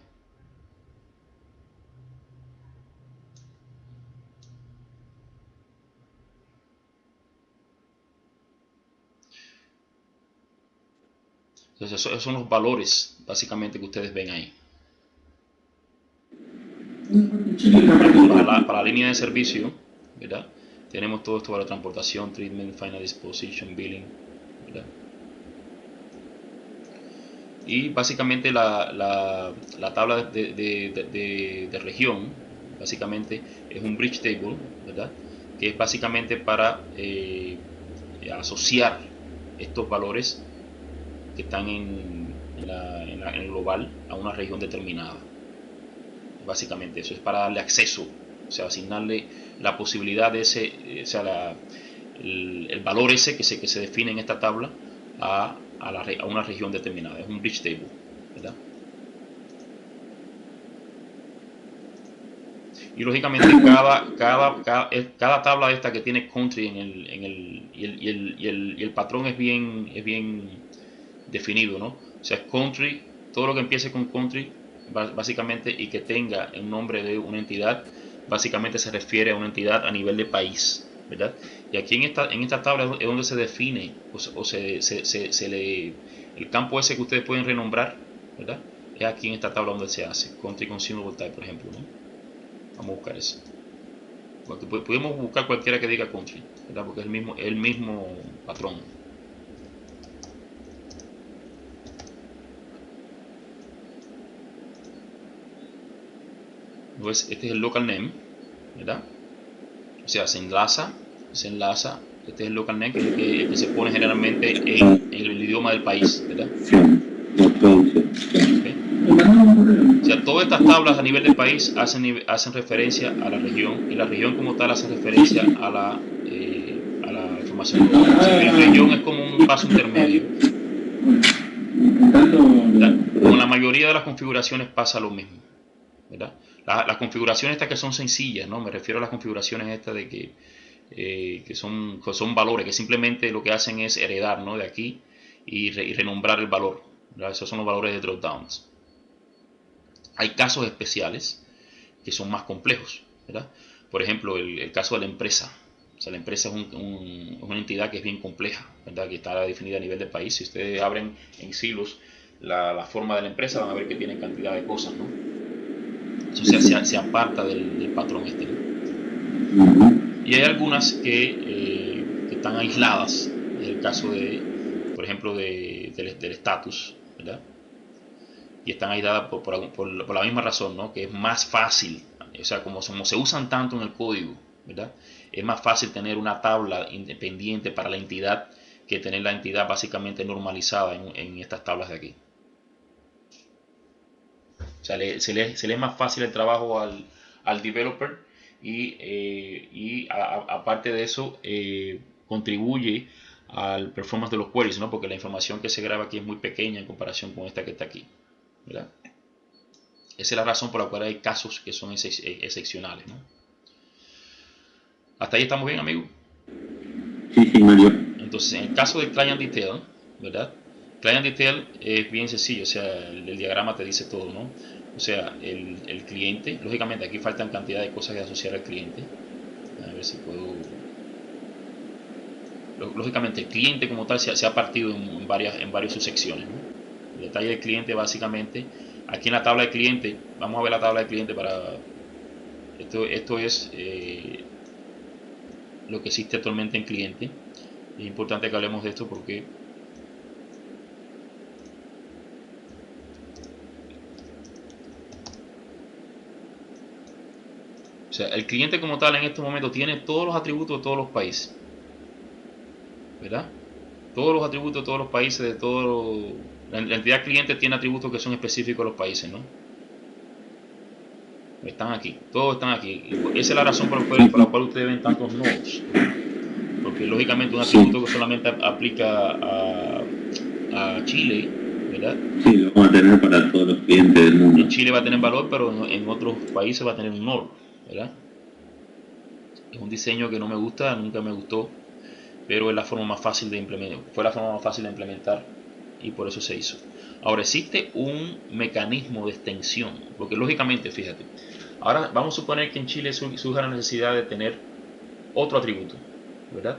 S2: Entonces esos son los valores básicamente que ustedes ven ahí. Para la línea de servicio, ¿verdad?, tenemos todo esto para transportación, treatment, final disposition, billing, ¿verdad? Y básicamente la tabla de región básicamente es un bridge table, ¿verdad?, que es básicamente para asociar estos valores que están en el global a una región determinada. Básicamente eso es para darle acceso, o sea, asignarle la posibilidad de ese, o sea, el valor ese que se define en esta tabla a una región determinada. Es un bridge table, ¿verdad? Y lógicamente cada tabla esta que tiene country y el patrón es bien definido, ¿no? O sea, country, todo lo que empiece con country básicamente y que tenga el nombre de una entidad, básicamente se refiere a una entidad a nivel de país, ¿verdad? Y aquí en esta tabla es donde se define el campo ese que ustedes pueden renombrar, ¿verdad? Es aquí en esta tabla donde se hace country consumable type, por ejemplo, ¿no? Vamos a buscar eso. Porque podemos buscar cualquiera que diga country, ¿verdad? Porque es el mismo patrón. Entonces, este es el local name, ¿verdad? O sea, se enlaza. Este es el local name, que es el que se pone generalmente en el idioma del país, ¿verdad? Okay. O sea, todas estas tablas a nivel del país hacen referencia a la región, y la región como tal hace referencia a la información global. O sea, la región es como un paso intermedio, ¿verdad? Con la mayoría de las configuraciones pasa lo mismo, ¿verdad? Las configuraciones estas que son sencillas, ¿no? Me refiero a las configuraciones estas de que son valores, que simplemente lo que hacen es heredar, ¿no?, de aquí y renombrar el valor, ¿verdad? Esos son los valores de dropdowns. Hay casos especiales que son más complejos, ¿verdad? Por ejemplo, el caso de la empresa. O sea, la empresa es una entidad que es bien compleja, ¿verdad?, que está definida a nivel del país. Si ustedes abren en silos la forma de la empresa, van a ver que tienen cantidad de cosas, ¿no? Eso se aparta del patrón este, ¿no? Y hay algunas que están aisladas. En el caso por ejemplo, del estatus, ¿verdad? Y están aisladas por la misma razón, ¿no?, que es más fácil, o sea, como se usan tanto en el código, ¿verdad?, es más fácil tener una tabla independiente para la entidad que tener la entidad básicamente normalizada en estas tablas de aquí. O sea, se le es más fácil el trabajo al developer y aparte de eso contribuye al performance de los queries, ¿no?, porque la información que se graba aquí es muy pequeña en comparación con esta que está aquí, ¿verdad? Esa es la razón por la cual hay casos que son excepcionales, ¿no? Hasta ahí estamos bien, amigo.
S1: Sí, Mario.
S2: Entonces, en el caso de Client Detail, ¿verdad? Client Detail es bien sencillo, o sea, el diagrama te dice todo, ¿no? O sea, el cliente, lógicamente aquí faltan cantidad de cosas que asociar al cliente. A ver si puedo... Lógicamente el cliente como tal se ha partido en varias subsecciones, ¿no? El detalle del cliente básicamente, aquí en la tabla de cliente, vamos a ver la tabla de cliente para... Esto es lo que existe actualmente en cliente. Es importante que hablemos de esto porque o sea, el cliente como tal en este momento tiene todos los atributos de todos los países, ¿verdad? Todos los atributos de todos los países, la entidad cliente tiene atributos que son específicos a los países, ¿no? Están aquí, todos están aquí. Esa es la razón por la cual ustedes ven tantos nodos, porque lógicamente un atributo que solamente aplica a Chile, ¿verdad?
S1: Sí, lo vamos a tener para todos los clientes del mundo.
S2: En Chile va a tener valor, pero en otros países va a tener un NOR, ¿verdad? Es un diseño que no me gusta, nunca me gustó, pero es la forma más fácil de implementar, fue la forma más fácil de implementar y por eso se hizo. Ahora existe un mecanismo de extensión, porque lógicamente, fíjate, ahora vamos a suponer que en Chile surja la necesidad de tener otro atributo, ¿verdad?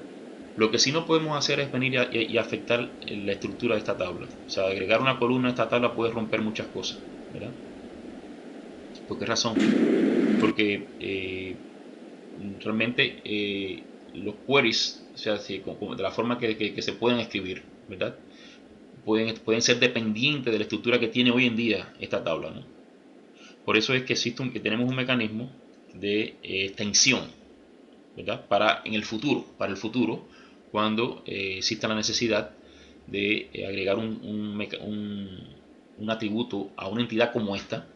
S2: Lo que sí no podemos hacer es venir y afectar la estructura de esta tabla. O sea, agregar una columna a esta tabla puede romper muchas cosas, ¿verdad? ¿Por qué razón? Porque realmente los queries, o sea, de la forma que se pueden escribir, ¿verdad? Pueden ser dependientes de la estructura que tiene hoy en día esta tabla, ¿no? Por eso es que que tenemos un mecanismo de extensión, ¿verdad? Para el futuro, cuando exista la necesidad de agregar un atributo a una entidad como esta.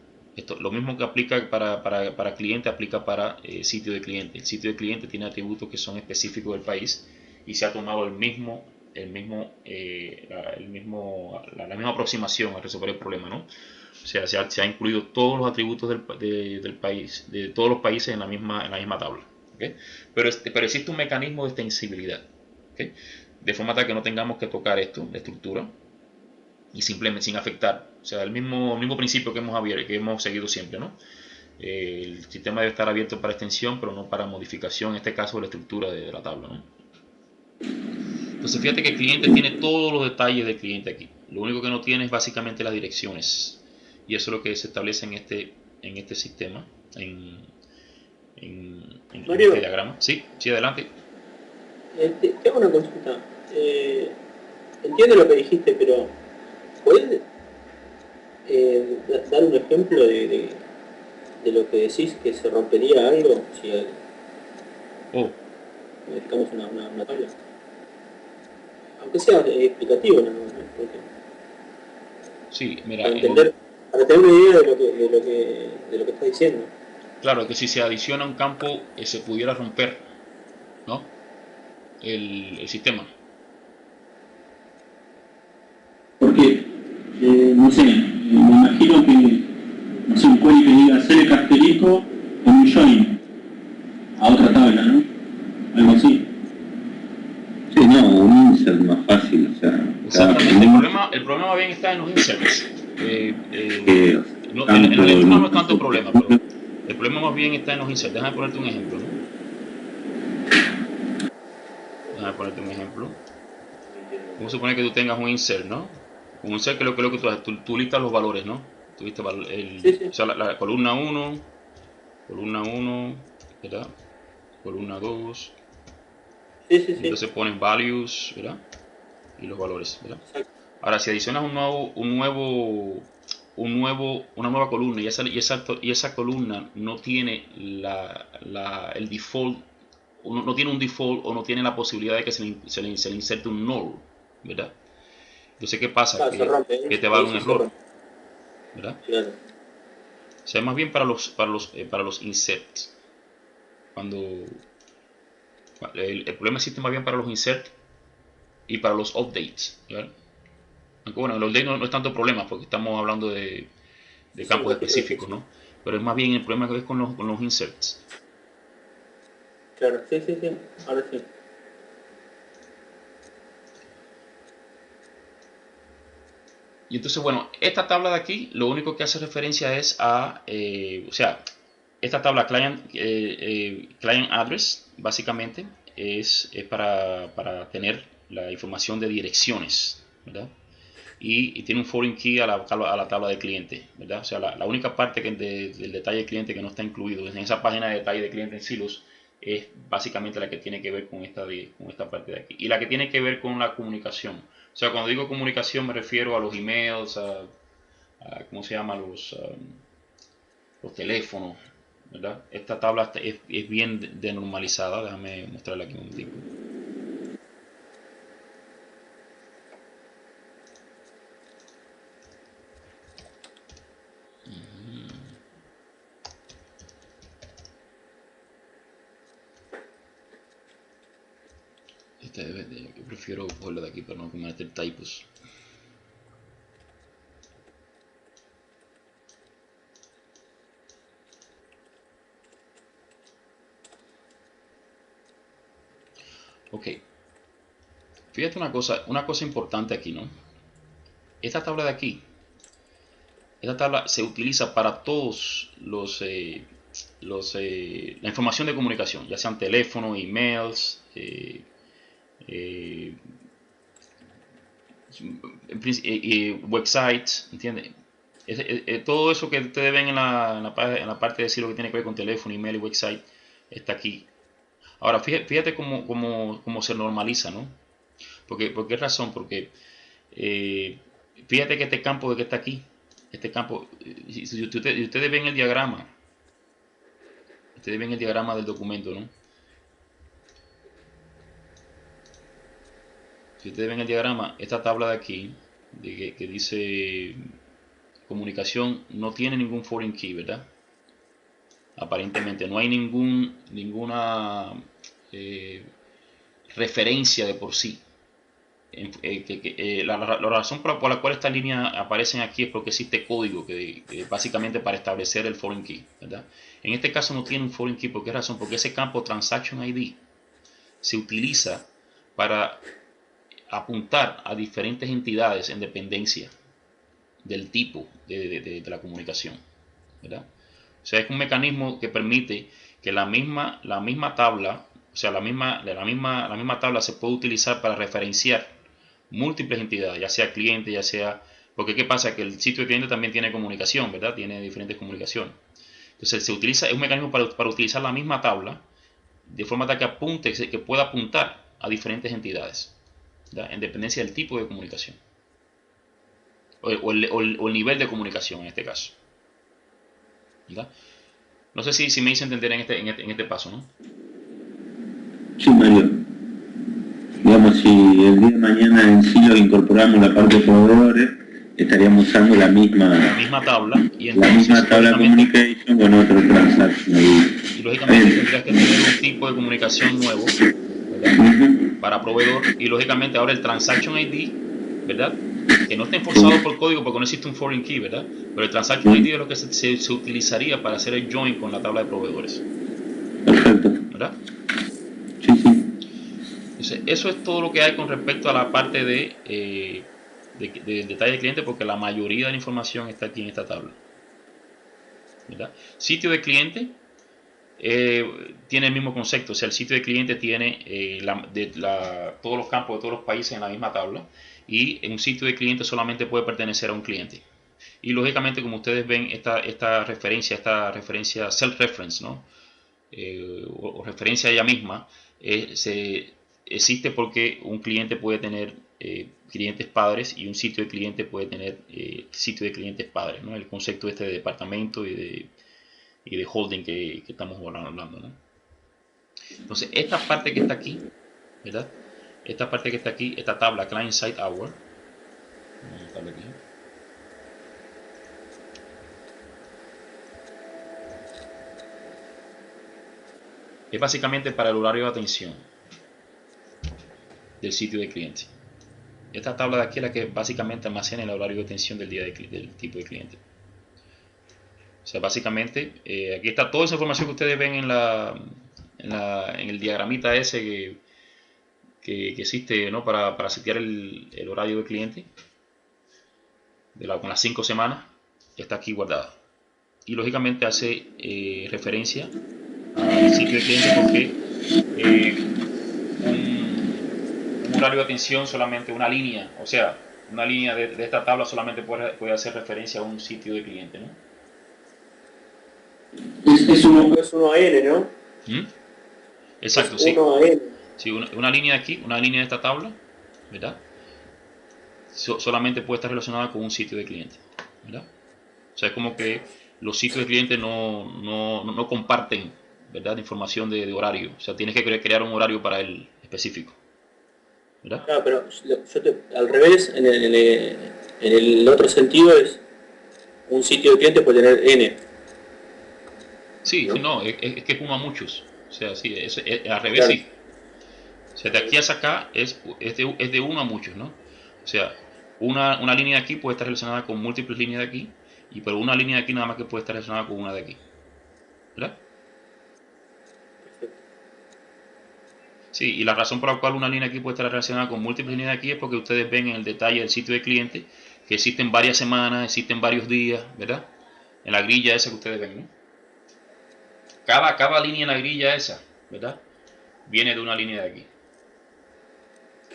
S2: Lo mismo que aplica para cliente, aplica para sitio de cliente. El sitio de cliente tiene atributos que son específicos del país y se ha tomado la misma aproximación a resolver el problema, ¿no? O sea, se ha incluido todos los atributos del país, de todos los países en la misma tabla. ¿Okay? Pero existe un mecanismo de extensibilidad, ¿okay? De forma tal que no tengamos que tocar esto, la estructura, y simplemente sin afectar. O sea, el mismo principio que hemos seguido siempre, ¿no? El sistema debe estar abierto para extensión, pero no para modificación, en este caso de la estructura de la tabla, ¿no? Entonces fíjate que el cliente tiene todos los detalles del cliente aquí. Lo único que no tiene es básicamente las direcciones. Y eso es lo que se establece en este sistema, en
S5: Mario,
S2: este diagrama. Sí, adelante.
S5: te hago una consulta. Entiendo lo que dijiste, pero ¿puedes dar un ejemplo de lo que decís que se rompería algo si
S2: Oh,
S5: modificamos una tabla? Aunque sea explicativo, ¿no?
S2: sí, mira,
S5: Para entender, para tener una idea de lo que estás diciendo.
S2: claro que si se adiciona un campo se pudiera romper, ¿no? El sistema.
S6: Porque, no sé, me imagino que, no sé, un query que diga select asterisco en un join a otra tabla, ¿no? Algo así.
S1: Sí, no, un insert más fácil, o sea,
S2: Exactamente, el problema más bien está en los inserts. En la lectura no es tanto problema, pero el problema más bien está en los inserts. Déjame ponerte un ejemplo, ¿no? Vamos a suponer que tú tengas un insert, ¿no? Un insert que es lo que tú listas los valores, ¿no? Tú listas
S5: Sí, sí.
S2: o sea, la columna 1, ¿verdad? Columna 2,
S5: Sí, sí,
S2: y
S5: sí.
S2: entonces ponen values, ¿verdad? Y los valores, ¿verdad?
S5: Exacto.
S2: Ahora, si adicionas una nueva columna y esa columna no tiene el default, no tiene un default o no tiene la posibilidad de que se le inserte un null, ¿verdad? Entonces, ¿qué pasa?
S5: Claro, se rompe,
S2: Que te va a dar un
S5: ahí sí se
S2: error,
S5: rompe.
S2: ¿verdad?
S5: Claro.
S2: O sea, más bien para los inserts. Cuando el problema existe más bien para los inserts y para los updates, ¿verdad? Aunque bueno, el update no es tanto problema porque estamos hablando de
S5: Sí,
S2: campos
S5: registro de
S2: específicos,
S5: flujo.
S2: ¿no? Pero es más bien el problema que es con los inserts.
S5: Claro, sí, sí, sí. Ahora sí.
S2: Y entonces, bueno, esta tabla de aquí, lo único que hace referencia es o sea, esta tabla client address, básicamente, es para tener la información de direcciones, ¿verdad? Y tiene un foreign key a la tabla de cliente, ¿verdad? O sea, la única parte del detalle de cliente que no está incluido en esa página de detalle de cliente en Silos es básicamente la que tiene que ver con esta parte de aquí. Y la que tiene que ver con la comunicación. O sea, cuando digo comunicación me refiero a los emails, ¿cómo se llama? Los teléfonos, ¿verdad? Esta tabla es bien denormalizada. Déjame mostrarla aquí un momentico. Yo prefiero cogerlo de aquí para no cometer typos. Ok. Fíjate una cosa importante aquí, ¿no? Esta tabla de aquí, esta tabla se utiliza para todos la información de comunicación, ya sean teléfono, emails, websites, ¿entiendes? Todo eso que ustedes ven en la parte de decir lo que tiene que ver con teléfono, email y website, está aquí. Ahora, fíjate cómo se normaliza, ¿no? ¿Por qué razón? Porque fíjate que este campo de que está aquí, este campo, si ustedes ven el diagrama, del documento, ¿no? Si ustedes ven el diagrama, esta tabla de aquí, que dice comunicación, no tiene ningún foreign key, ¿verdad? Aparentemente no hay ninguna referencia de por sí. La razón por la cual estas líneas aparecen aquí es porque existe código que básicamente para establecer el foreign key, ¿verdad? En este caso no tiene un foreign key. ¿Por qué razón? Porque ese campo Transaction ID se utiliza para apuntar a diferentes entidades en dependencia del tipo de la comunicación, ¿verdad? O sea, es un mecanismo que permite que la misma tabla, o sea, la misma tabla se puede utilizar para referenciar múltiples entidades, ya sea cliente, ya sea... Porque ¿qué pasa? Que el sitio de cliente también tiene comunicación, ¿verdad? Tiene diferentes comunicaciones. Entonces es un mecanismo para utilizar la misma tabla de forma tal que pueda apuntar a diferentes entidades, ¿verdad? En dependencia del tipo de comunicación. O el nivel de comunicación en este caso, ¿verdad? No sé si me hice entender en este paso, ¿no?
S1: Sí, Mario. Digamos, si el día de mañana en sí lo incorporamos la parte de proveedores, estaríamos usando la misma
S2: tabla y entonces,
S1: la misma tabla communication con otro transaction.
S2: Y lógicamente tendrías que tener un tipo de comunicación nuevo, ¿verdad? Para proveedor, y lógicamente ahora el Transaction ID, ¿verdad? Que no está enforzado por código porque no existe un foreign key, ¿verdad? Pero el Transaction ID es lo que se utilizaría para hacer el join con la tabla de proveedores.
S1: Perfecto.
S2: ¿Verdad?
S1: Sí, sí.
S2: Entonces, eso es todo lo que hay con respecto a la parte de detalle de cliente, porque la mayoría de la información está aquí en esta tabla, ¿verdad? Sitio de cliente tiene el mismo concepto. O sea, el sitio de cliente tiene todos los campos de todos los países en la misma tabla, y en un sitio de cliente solamente puede pertenecer a un cliente. Y lógicamente, como ustedes ven, esta referencia self-reference, ¿no? O referencia a ella misma, existe porque un cliente puede tener clientes padres y un sitio de cliente puede tener sitio de clientes padres, ¿no? El concepto este de departamento y de holding que estamos hablando, ¿no? Entonces, esta parte que está aquí, ¿verdad? Esta parte que está aquí, esta tabla Client Side Hour, es básicamente para el horario de atención del sitio de cliente. Esta tabla de aquí es la que básicamente almacena el horario de atención del tipo de cliente. O sea, básicamente, aquí está toda esa información que ustedes ven en el diagramita ese que existe, ¿no? para setear el horario del cliente con las 5 semanas, está aquí guardada. Y lógicamente hace referencia al sitio de cliente porque un horario de atención solamente una línea, o sea, una línea de esta tabla solamente puede hacer referencia a un sitio de cliente, ¿no?
S5: Es 1AN, ¿no?
S2: Exacto,
S5: es
S2: sí.
S5: 1AN.
S2: Sí, una línea de aquí, una línea de esta tabla, ¿verdad? Solamente puede estar relacionada con un sitio de cliente, ¿verdad? O sea, es como que los sitios de cliente no comparten, ¿verdad? Información de horario. O sea, tienes que crear un horario para el específico, ¿verdad?
S5: Claro, pero al revés, en el otro sentido es un sitio de cliente puede tener N.
S2: Sí,
S5: ¿no?
S2: sí, no, es que es uno a muchos. O sea, sí, al revés,
S5: Claro.
S2: sí. O sea, de aquí hacia acá es de uno a muchos, ¿no? O sea, una línea de aquí puede estar relacionada con múltiples líneas de aquí, y por una línea de aquí nada más que puede estar relacionada con una de aquí, ¿verdad? Sí, y la razón por la cual una línea aquí puede estar relacionada con múltiples líneas aquí es porque ustedes ven en el detalle del sitio de cliente que existen varias semanas, existen varios días, ¿verdad? En la grilla esa que ustedes ven, ¿no? Cada línea en la grilla esa, ¿verdad? Viene de una línea de aquí.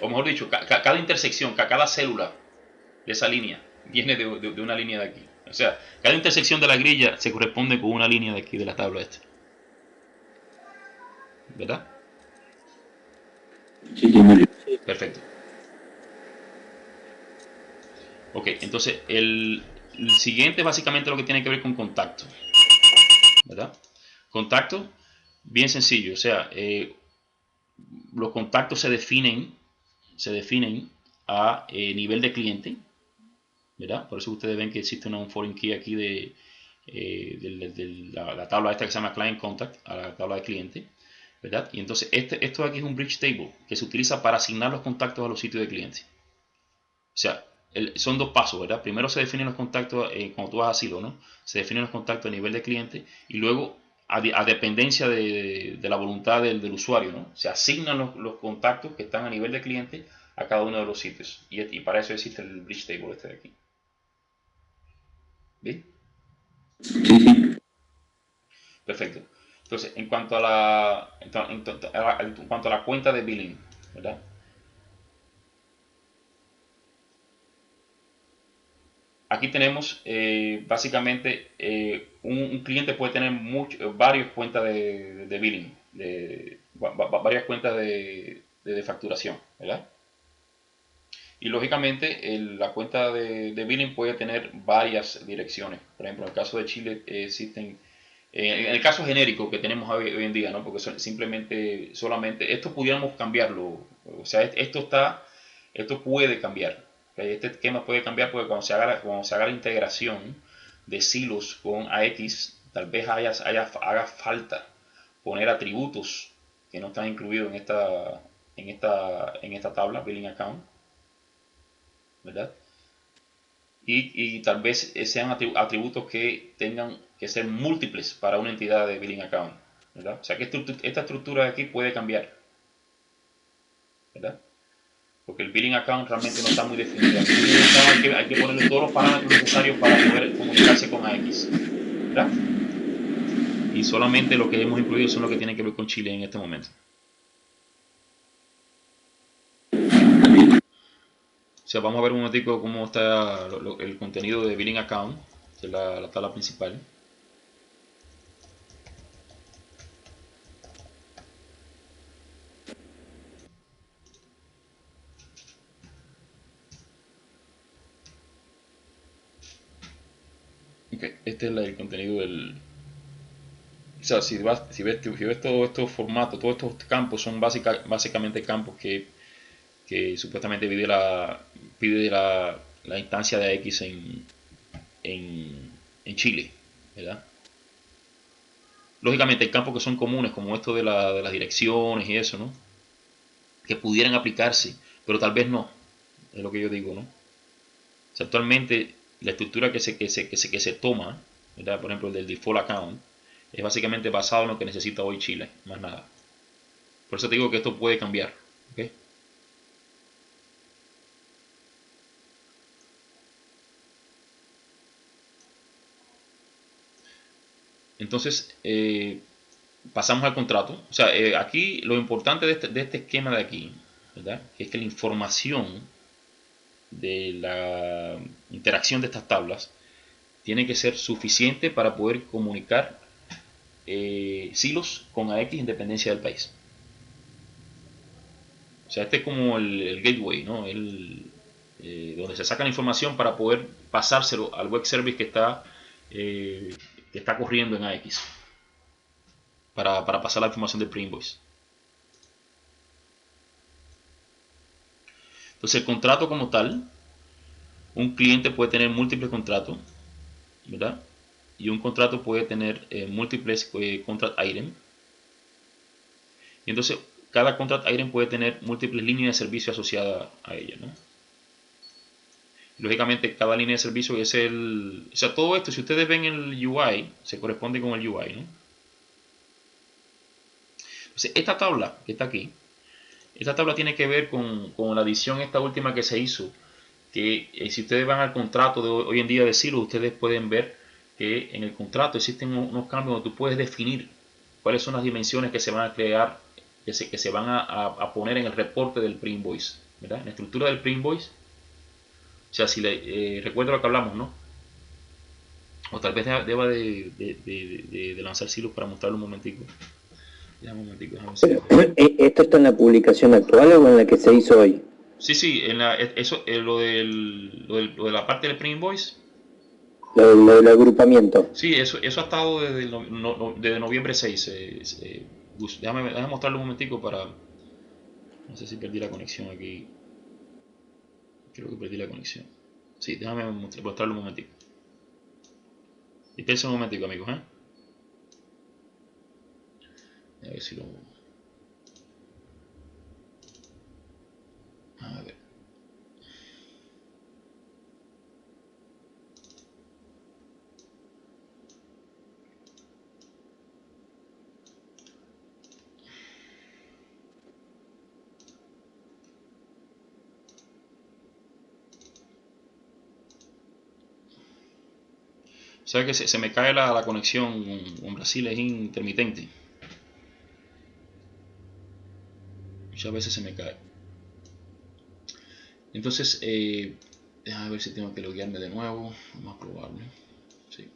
S2: O mejor dicho, cada intersección, cada célula de esa línea viene de una línea de aquí. O sea, cada intersección de la grilla se corresponde con una línea de aquí de la tabla esta. ¿Verdad?
S1: Sí, sí, Mario.
S2: Perfecto. Ok, entonces el siguiente es básicamente lo que tiene que ver con contacto. ¿Verdad? Contacto, bien sencillo. O sea, los contactos se definen a nivel de cliente. ¿Verdad? Por eso ustedes ven que existe un foreign key aquí de la tabla esta que se llama Client Contact, a la tabla de cliente. ¿Verdad? Y entonces esto de aquí es un bridge table que se utiliza para asignar los contactos a los sitios de cliente. O sea, son dos pasos, ¿verdad? Primero se definen los contactos cuando tú vas a asilo, ¿no? Se definen los contactos a nivel de cliente y luego a dependencia de la voluntad del usuario, ¿no? Se asignan los contactos que están a nivel de cliente a cada uno de los sitios. Y para eso existe el bridge table este de aquí. ¿Bien?
S1: Sí, sí.
S2: Perfecto. Entonces, en cuanto a la cuenta de billing, ¿verdad? Aquí tenemos básicamente un cliente puede tener varias cuentas de billing, varias cuentas de facturación, ¿verdad? Y lógicamente la cuenta de billing puede tener varias direcciones. Por ejemplo, en el caso de Chile existen, en el caso genérico que tenemos hoy en día, ¿no? Porque solamente, esto pudiéramos cambiarlo. O sea, esto puede cambiar. ¿Okay? Este esquema puede cambiar porque cuando se haga la integración de silos con AX, tal vez haga falta poner atributos que no están incluidos en esta tabla, billing account, ¿verdad? Y tal vez sean atributos que tengan que ser múltiples para una entidad de billing account, ¿verdad? O sea que esta estructura de aquí puede cambiar, ¿verdad? Porque el billing account realmente no está muy definido. Hay que ponerle todos los parámetros necesarios para poder comunicarse con AX, ¿verdad? Y solamente lo que hemos incluido son lo que tienen que ver con Chile en este momento. O sea, vamos a ver un momentico cómo está el contenido de billing account, que es la tabla principal. Okay, este es el contenido del... O sea, si ves todos estos formatos, todos estos campos son básicamente campos que supuestamente pide la instancia de X en Chile, ¿verdad? Lógicamente hay campos que son comunes, como esto de las direcciones y eso, ¿no? Que pudieran aplicarse, pero tal vez no, es lo que yo digo, ¿no? O sea, actualmente la estructura que se toma, ¿verdad? Por ejemplo, el del default account, es básicamente basado en lo que necesita hoy Chile, más nada. Por eso te digo que esto puede cambiar, ¿ok? Entonces, pasamos al contrato. O sea, aquí lo importante de este esquema de aquí, ¿verdad? Es que la información de la interacción de estas tablas tiene que ser suficiente para poder comunicar silos con AX en dependencia del país. O sea, este es como el gateway, ¿no? Donde se saca la información para poder pasárselo al web service que está corriendo en AX para pasar la información del pre-invoice. Entonces, el contrato como tal, un cliente puede tener múltiples contratos, ¿verdad? Y un contrato puede tener múltiples contract items. Y entonces, cada contract item puede tener múltiples líneas de servicio asociadas a ella, ¿no? Lógicamente, cada línea de servicio es o sea, todo esto, si ustedes ven el UI, se corresponde con el UI, ¿no? Entonces, esta tabla que está aquí, Esta tabla tiene que ver con la adición esta última que se hizo, que si ustedes van al contrato de hoy en día de Silos, ustedes pueden ver que en el contrato existen unos cambios donde tú puedes definir cuáles son las dimensiones que se van a crear, que se van a poner en el reporte del pre-invoice, ¿verdad? En la estructura del pre-invoice. O sea, si recuerdo lo que hablamos, ¿no? O tal vez deba de lanzar Silos para mostrarlo un momentico. Déjame un momentico, déjame ver si-
S3: ¿Esto está en la publicación actual o en la que se hizo hoy?
S2: Sí, eso, lo de la parte del pre-invoice.
S3: Lo del agrupamiento.
S2: Sí, eso ha estado desde noviembre 6. Gus, déjame mostrarlo un momentico para... No sé si perdí la conexión aquí. Creo que perdí la conexión. Sí, déjame mostrarlo un momentico. Espérense un momentico, amigos, ¿eh? A ver si lo... A ver. O sea que se me cae la conexión con Brasil, es intermitente. Muchas veces se me cae. Entonces, déjame ver si tengo que loguearme de nuevo. Vamos a probarlo. Sí.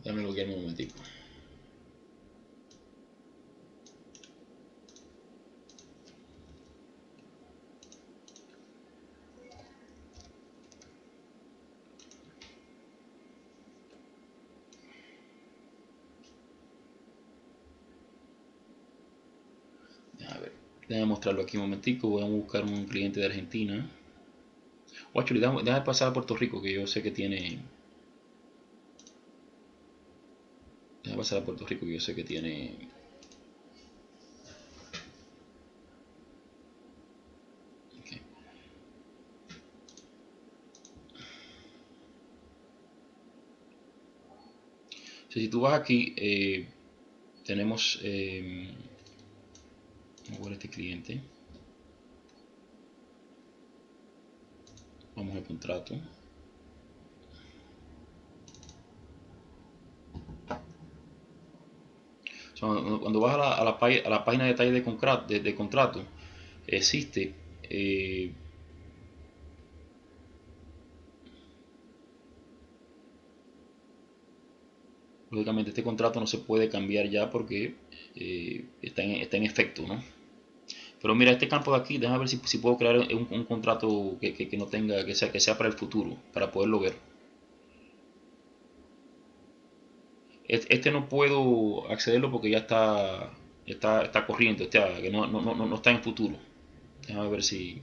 S2: Déjame loguearme un momentico. A ver, déjame mostrarlo aquí un momentico. Voy a buscar un cliente de Argentina. O actually, déjame pasar a Puerto Rico, que yo sé que tiene... Déjame pasar a Puerto Rico, que yo sé que tiene... Okay. O sea, si tú vas aquí, tenemos... vamos a ver este cliente. Vamos al contrato. O sea, cuando vas a la página de detalle de contrato, existe... lógicamente este contrato no se puede cambiar ya porque está en efecto, ¿no? Pero mira, este campo de aquí, déjame ver si puedo crear un contrato que no tenga, que sea para el futuro, para poderlo ver. Este no puedo accederlo porque ya está corriente, o sea, que no está en futuro. Déjame ver si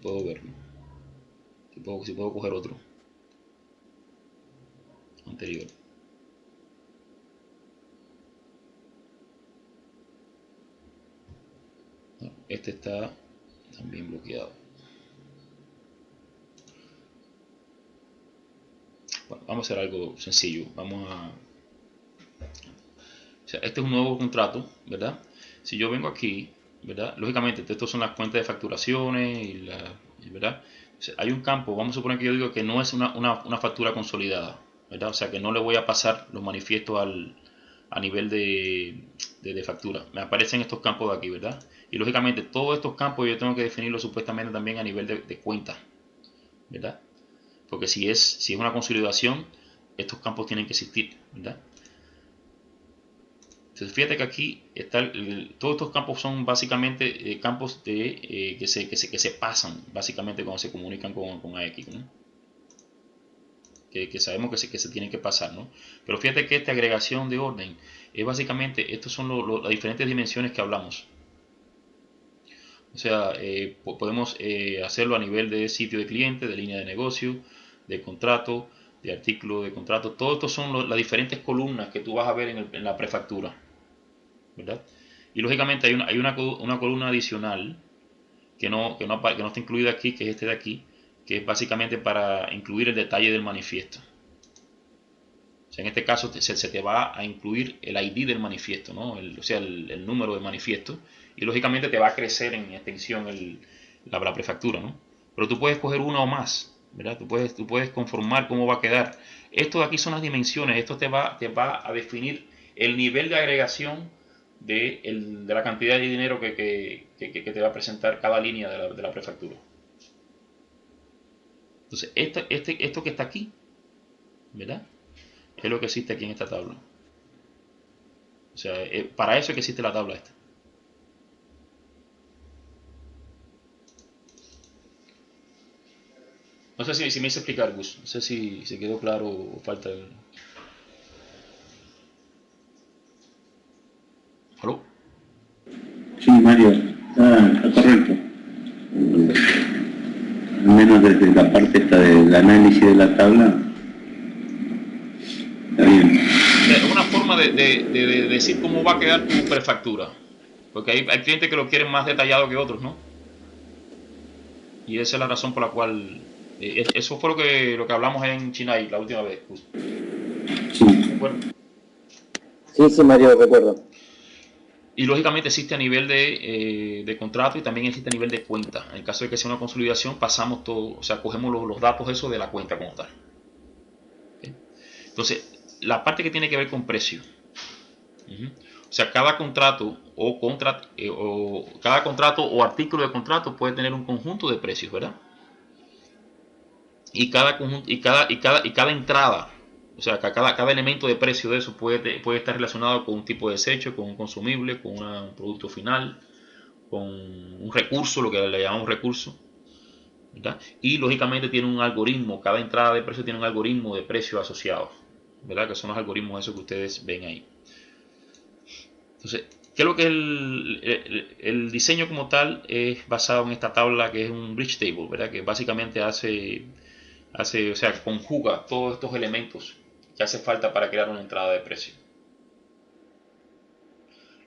S2: puedo verlo. Si puedo coger otro anterior. No, este está también bloqueado. Bueno, vamos a hacer algo sencillo. O sea, este es un nuevo contrato, ¿verdad? Si yo vengo aquí, ¿verdad? Lógicamente, estas son las cuentas de facturaciones ¿verdad? O sea, hay un campo, vamos a suponer que yo digo que no es una factura consolidada, ¿verdad? O sea, que no le voy a pasar los manifiestos a nivel de factura. Me aparecen estos campos de aquí, ¿verdad? Y lógicamente, todos estos campos yo tengo que definirlos supuestamente también a nivel de cuenta, ¿verdad? Porque si es una consolidación, estos campos tienen que existir, ¿verdad? Entonces fíjate que aquí todos estos campos son básicamente campos que se pasan básicamente cuando se comunican con AX, ¿no? Que sabemos que se tienen que pasar, ¿no? Pero fíjate que esta agregación de orden es básicamente, estos son las diferentes dimensiones que hablamos. O sea, podemos hacerlo a nivel de sitio de cliente, de línea de negocio, de contrato, de artículo de contrato. Todos estos son las diferentes columnas que tú vas a ver en la prefactura, ¿verdad? Y lógicamente hay una columna adicional que no está incluida aquí, que es este de aquí, que es básicamente para incluir el detalle del manifiesto, O sea, en este caso se te va a incluir el ID del manifiesto, ¿no? O sea, el número del manifiesto. Y lógicamente te va a crecer en extensión la prefactura, ¿no? Pero tú puedes coger una o más, ¿verdad? Tú puedes conformar cómo va a quedar. Esto de aquí son las dimensiones. Esto te va a definir el nivel de agregación de la cantidad de dinero que te va a presentar cada línea de la prefactura. Entonces, esto que está aquí, ¿verdad? Es lo que existe aquí en esta tabla. O sea, para eso es que existe la tabla esta. No sé si me hice explicar, Gus. No sé si quedó claro o falta. ¿Aló?
S1: Sí, Mario, está correcto. Al menos desde la parte esta del análisis de la tabla, está bien.
S2: Es una forma de decir cómo va a quedar tu prefactura. Porque hay clientes que lo quieren más detallado que otros, ¿no? Y esa es la razón por la cual... eso fue lo que hablamos en Chennai la última vez.
S1: Sí.
S2: ¿De acuerdo?
S3: Sí, Mario, recuerdo.
S2: Y lógicamente existe a nivel de contrato y también existe a nivel de cuenta. En el caso de que sea una consolidación, pasamos todo, o sea, cogemos los datos esos de la cuenta como tal. ¿Okay? Entonces, la parte que tiene que ver con precio. O sea, cada contrato cada contrato o artículo de contrato puede tener un conjunto de precios, ¿verdad? Y cada entrada, o sea, cada elemento de precio de eso puede estar relacionado con un tipo de desecho, con un consumible, con un producto final, con un recurso, lo que le llamamos recurso, ¿verdad? Y lógicamente tiene un algoritmo, cada entrada de precio tiene un algoritmo de precio asociado, ¿verdad? Que son los algoritmos esos que ustedes ven ahí. Entonces, ¿qué es lo que es el diseño como tal? Es basado en esta tabla que es un bridge table, ¿verdad? Que básicamente o sea, conjuga todos estos elementos que hace falta para crear una entrada de precio.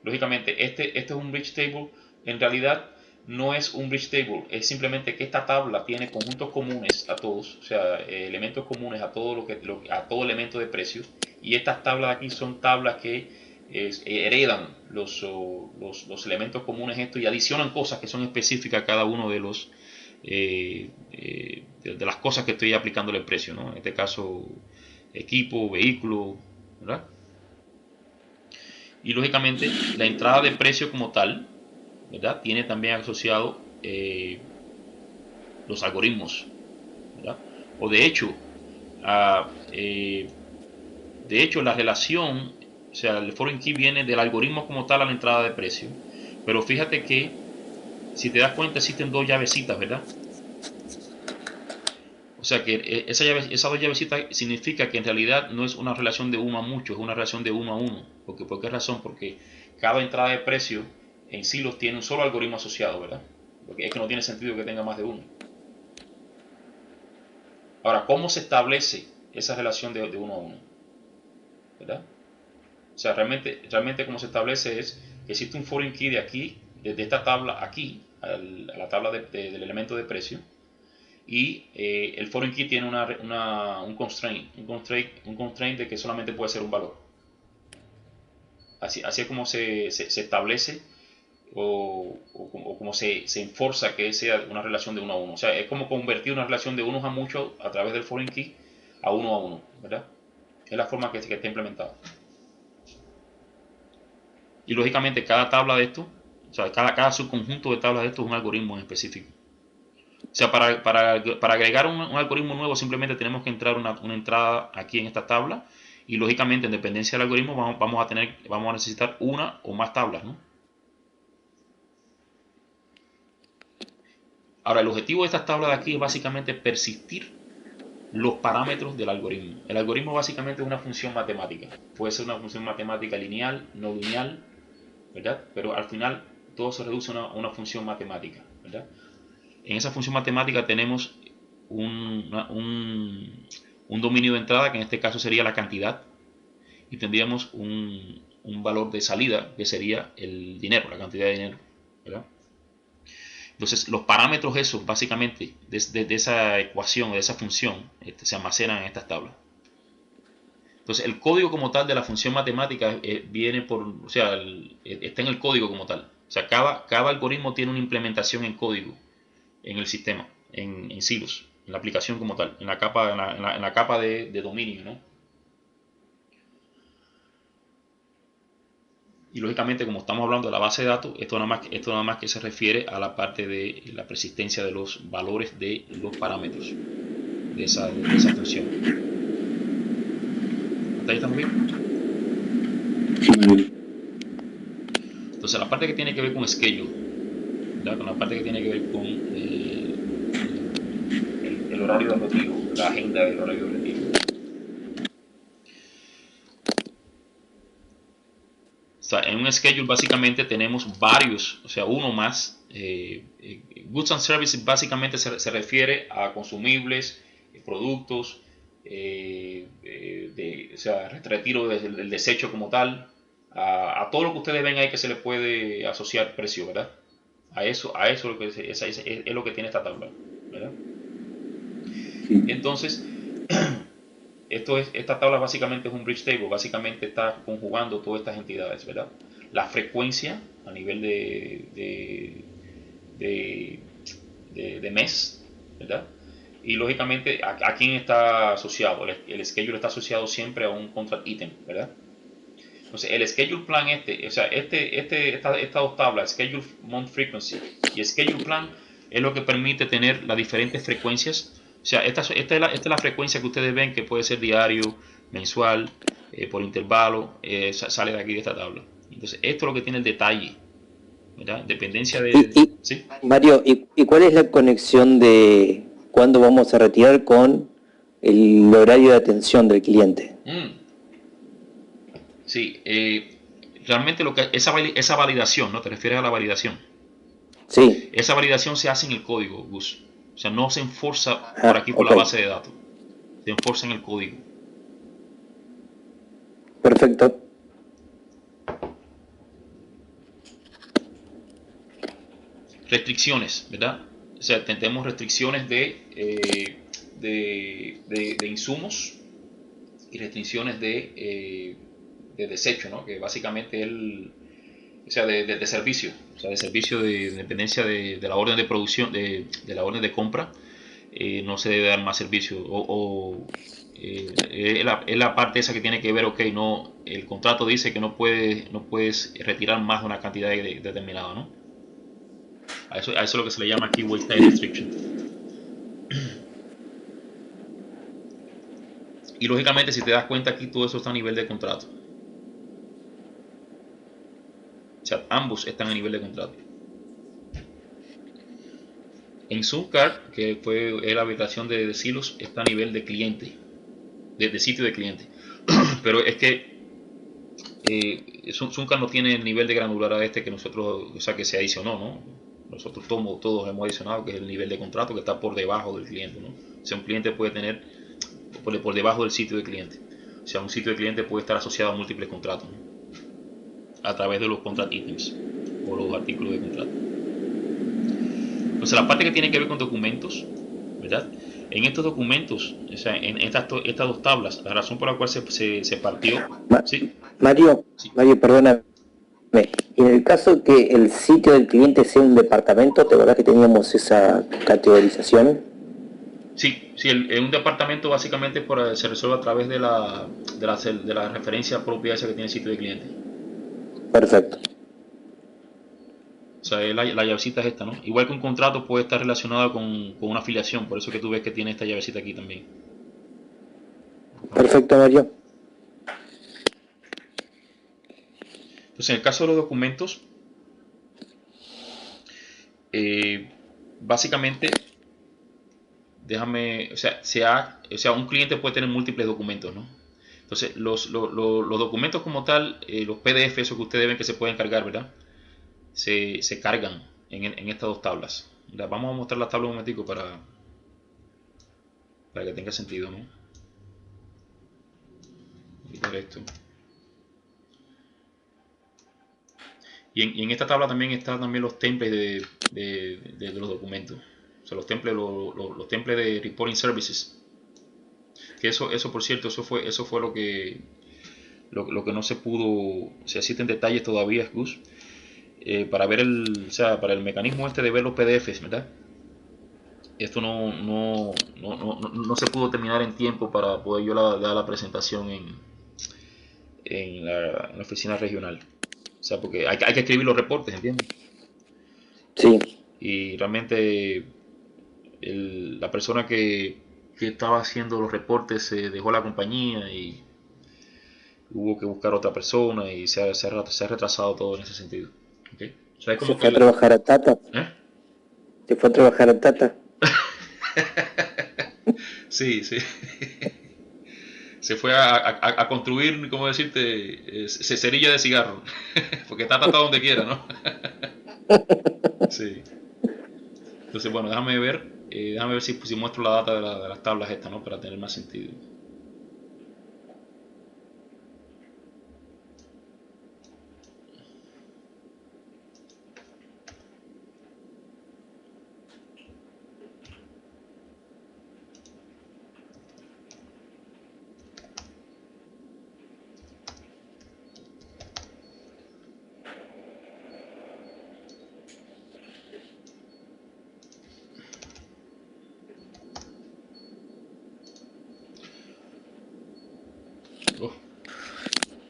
S2: Lógicamente, este es un bridge table. En realidad no es un bridge table, es simplemente que esta tabla tiene conjuntos comunes a todos, o sea, elementos comunes a todo a todo elemento de precios. Y estas tablas de aquí son tablas que heredan los elementos comunes estos y adicionan cosas que son específicas a cada uno de los de las cosas que estoy aplicándole el precio, ¿no? En este caso, equipo, vehículo, ¿verdad? Y lógicamente la entrada de precio como tal, ¿verdad? Tiene también asociado los algoritmos, ¿verdad? O de hecho, la relación, o sea, el foreign key viene del algoritmo como tal a la entrada de precio. Pero fíjate que, si te das cuenta, existen dos llavecitas, ¿verdad? O sea que esas dos llavecitas significa que en realidad no es una relación de uno a mucho, es una relación de uno a uno. ¿Por qué razón? Porque cada entrada de precio en sí los tiene un solo algoritmo asociado, ¿verdad? Porque es que no tiene sentido que tenga más de uno. Ahora, ¿cómo se establece esa relación de uno a uno? ¿Verdad? O sea, realmente cómo se establece es que existe un foreign key de aquí, desde esta tabla aquí, a la tabla del elemento de precio. Y el foreign key tiene un constraint de que solamente puede ser un valor. Así es como se establece o como se enforza que sea una relación de uno a uno. O sea, es como convertir una relación de unos a muchos a través del foreign key a uno, ¿verdad? Es la forma que está implementada. Y lógicamente cada tabla de esto, o sea, cada subconjunto de tablas de esto es un algoritmo en específico. O sea, para agregar un algoritmo nuevo simplemente tenemos que entrar una entrada aquí en esta tabla y lógicamente en dependencia del algoritmo vamos a necesitar una o más tablas, ¿no? Ahora, el objetivo de estas tablas de aquí es básicamente persistir los parámetros del algoritmo. El algoritmo básicamente es una función matemática. Puede ser una función matemática lineal, no lineal, ¿verdad? Pero al final todo se reduce a una función matemática, ¿verdad? En esa función matemática tenemos un dominio de entrada, que en este caso sería la cantidad, y tendríamos un valor de salida, que sería el dinero, la cantidad de dinero, ¿verdad? Entonces, los parámetros esos, básicamente, de esa ecuación, de esa función, se almacenan en estas tablas. Entonces el código como tal de la función matemática viene por, o sea, está en el código como tal. O sea, cada algoritmo tiene una implementación en código en el sistema, en silos, en la aplicación como tal, en la capa de dominio, ¿no? Y lógicamente, como estamos hablando de la base de datos, esto nada más que se refiere a la parte de la persistencia de los valores de los parámetros de esa función. ¿Hasta ahí estamos bien?
S1: Sí, Mario.
S2: Entonces, la parte que tiene que ver con schedule, ¿verdad? Con la parte que tiene que ver con el horario de objetivo, la agenda del horario de objetivo. O sea, en un schedule básicamente tenemos varios, o sea, uno más. Goods and Services básicamente se refiere a consumibles, productos, o sea, retiro del desecho como tal, a todo lo que ustedes ven ahí que se le puede asociar precio, ¿verdad? A eso es lo que tiene esta tabla, ¿verdad?
S1: Sí.
S2: Entonces, esta tabla básicamente es un bridge table, básicamente está conjugando todas estas entidades, ¿verdad? La frecuencia a nivel de mes, ¿verdad? Y lógicamente a quién está asociado. El schedule está asociado siempre a un contract item, ¿verdad? Entonces el schedule plan o sea, estas dos tablas, schedule month frequency y schedule plan, es lo que permite tener las diferentes frecuencias. O sea, esta es la frecuencia que ustedes ven, que puede ser diario, mensual, por intervalo, sale de aquí de esta tabla. Entonces, esto es lo que tiene el detalle, ¿verdad? Dependencia de... ¿Sí?
S3: Mario, ¿y cuál es la conexión de cuándo vamos a retirar con el horario de atención del cliente?
S2: Sí, realmente esa validación, ¿no? ¿Te refieres a la validación?
S3: Sí.
S2: Esa validación se hace en el código, Gus. O sea, no se enforza por aquí por la
S3: Ok.
S2: base de datos. Se enforza en el código.
S3: Perfecto.
S2: Restricciones, ¿verdad? O sea, tenemos restricciones de insumos y restricciones de desecho, ¿no? Que básicamente es o sea, de servicio, o sea, de servicio de dependencia de la orden de producción, de la orden de compra, no se debe dar más servicio. Es la parte esa que tiene que ver, ok, no, el contrato dice que no puedes retirar más de una cantidad determinada, ¿no? A eso es lo que se le llama aquí wait time restriction. Y lógicamente, si te das cuenta, aquí todo eso está a nivel de contrato. O sea, ambos están a nivel de contrato. En Zoomcar, que es la habilitación de silos, está a nivel de cliente, de sitio de cliente. Pero es que Zoomcar no tiene el nivel de granular a este que nosotros, o sea, que se adicionó, ¿no? Nosotros todos hemos adicionado, que es el nivel de contrato que está por debajo del cliente, ¿no? O sea, un cliente puede tener por debajo del sitio de cliente. O sea, un sitio de cliente puede estar asociado a múltiples contratos, ¿no? A través de los contract items o los artículos de contrato. Entonces, la parte que tiene que ver con documentos, ¿verdad? En estos documentos, o sea, en estas dos tablas, la razón por la cual se partió, ¿sí?
S3: Mario,
S2: Sí.
S3: Mario, perdóname. En el caso que el sitio del cliente sea un departamento, ¿te acuerdas que teníamos esa categorización?
S2: Sí, un departamento básicamente se resuelve a través de la referencia propia esa que tiene el sitio de cliente.
S3: Perfecto.
S2: O sea, la llavecita es esta, ¿no? Igual que un contrato puede estar relacionado con una afiliación, por eso que tú ves que tiene esta llavecita aquí también.
S3: Perfecto, Mario.
S2: Entonces, en el caso de los documentos, básicamente, o sea, un cliente puede tener múltiples documentos, ¿no? Entonces, los documentos como tal, los PDF, esos que ustedes ven que se pueden cargar, ¿verdad? Se cargan en estas dos tablas. Vamos a mostrar la tabla un momentico para que tenga sentido, ¿no? Voy a quitar esto. Y en esta tabla también están los templates de los documentos. O sea, los templates de reporting services. Que eso por cierto, eso fue lo que no se pudo, se existen detalles todavía, Gus, para ver para el mecanismo este de ver los PDFs, ¿verdad? Esto no se pudo terminar en tiempo para poder yo dar la presentación en la oficina regional. O sea, porque hay que escribir los reportes, ¿entiendes?
S3: Sí.
S2: Y realmente la persona que estaba haciendo los reportes se dejó la compañía y hubo que buscar otra persona y se ha retrasado todo en ese sentido. ¿Okay? O sea, es como
S3: ¿Se fue a trabajar a Tata?
S2: ¿Eh?
S3: ¿Se fue a trabajar a Tata?
S2: Sí. Se fue a construir, ¿cómo decirte? Cerilla de cigarro. Porque Tata está donde quiera, ¿no? Sí. Entonces, bueno, déjame ver si muestro la data de las tablas estas, ¿no? Para tener más sentido.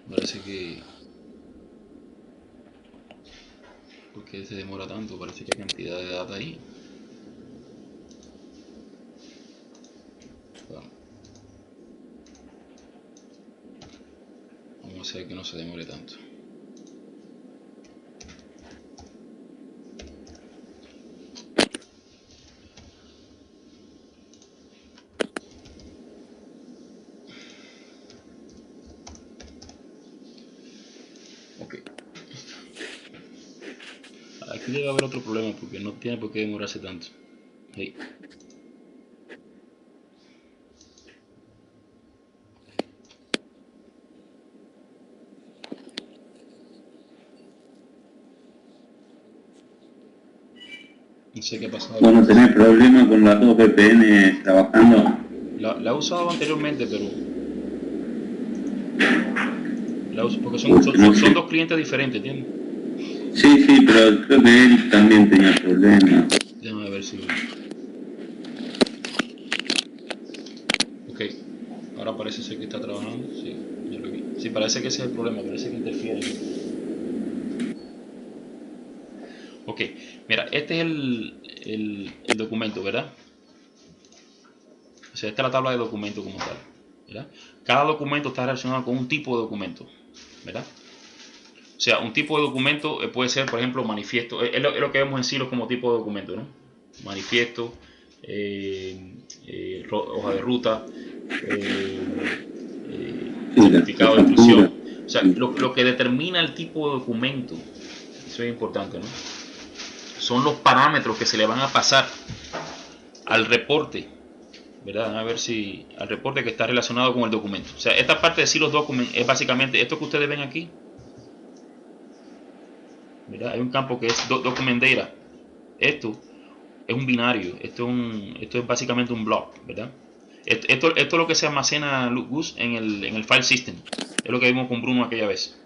S2: Parece que... ¿Por qué se demora tanto? Parece que hay cantidad de data ahí. Bueno. Vamos a hacer que no se demore tanto. Ok. Aquí debe haber otro problema porque no tiene por qué demorarse tanto. Hey. No sé qué ha pasado.
S1: ¿Vos no tenés problema con las dos VPN trabajando?
S2: La he usado anteriormente, pero... porque son dos clientes diferentes, ¿entiendes?
S1: Sí, pero creo que él también tenía problemas.
S2: Déjame ver si... Ok, ahora parece ser que está trabajando. Sí, ya lo vi. Sí, parece que ese es el problema, parece que interfiere. Ok, mira, este es el documento, ¿verdad? O sea, esta es la tabla de documento como tal, ¿verdad? Cada documento está relacionado con un tipo de documento, ¿verdad? O sea, un tipo de documento puede ser, por ejemplo, manifiesto. Es lo que vemos en silos como tipo de documento, ¿no? Manifiesto, hoja de ruta, certificado de instrucción. O sea, lo que determina el tipo de documento, eso es importante, ¿no? Son los parámetros que se le van a pasar al reporte, ¿verdad? A ver si al reporte que está relacionado con el documento. O sea, esta parte de silos document es básicamente esto que ustedes ven aquí. ¿Verdad? Hay un campo que es document data. Esto es un binario. Esto es básicamente un block, ¿verdad? Esto es lo que se almacena, Gus, en el file system. Es lo que vimos con Bruno aquella vez.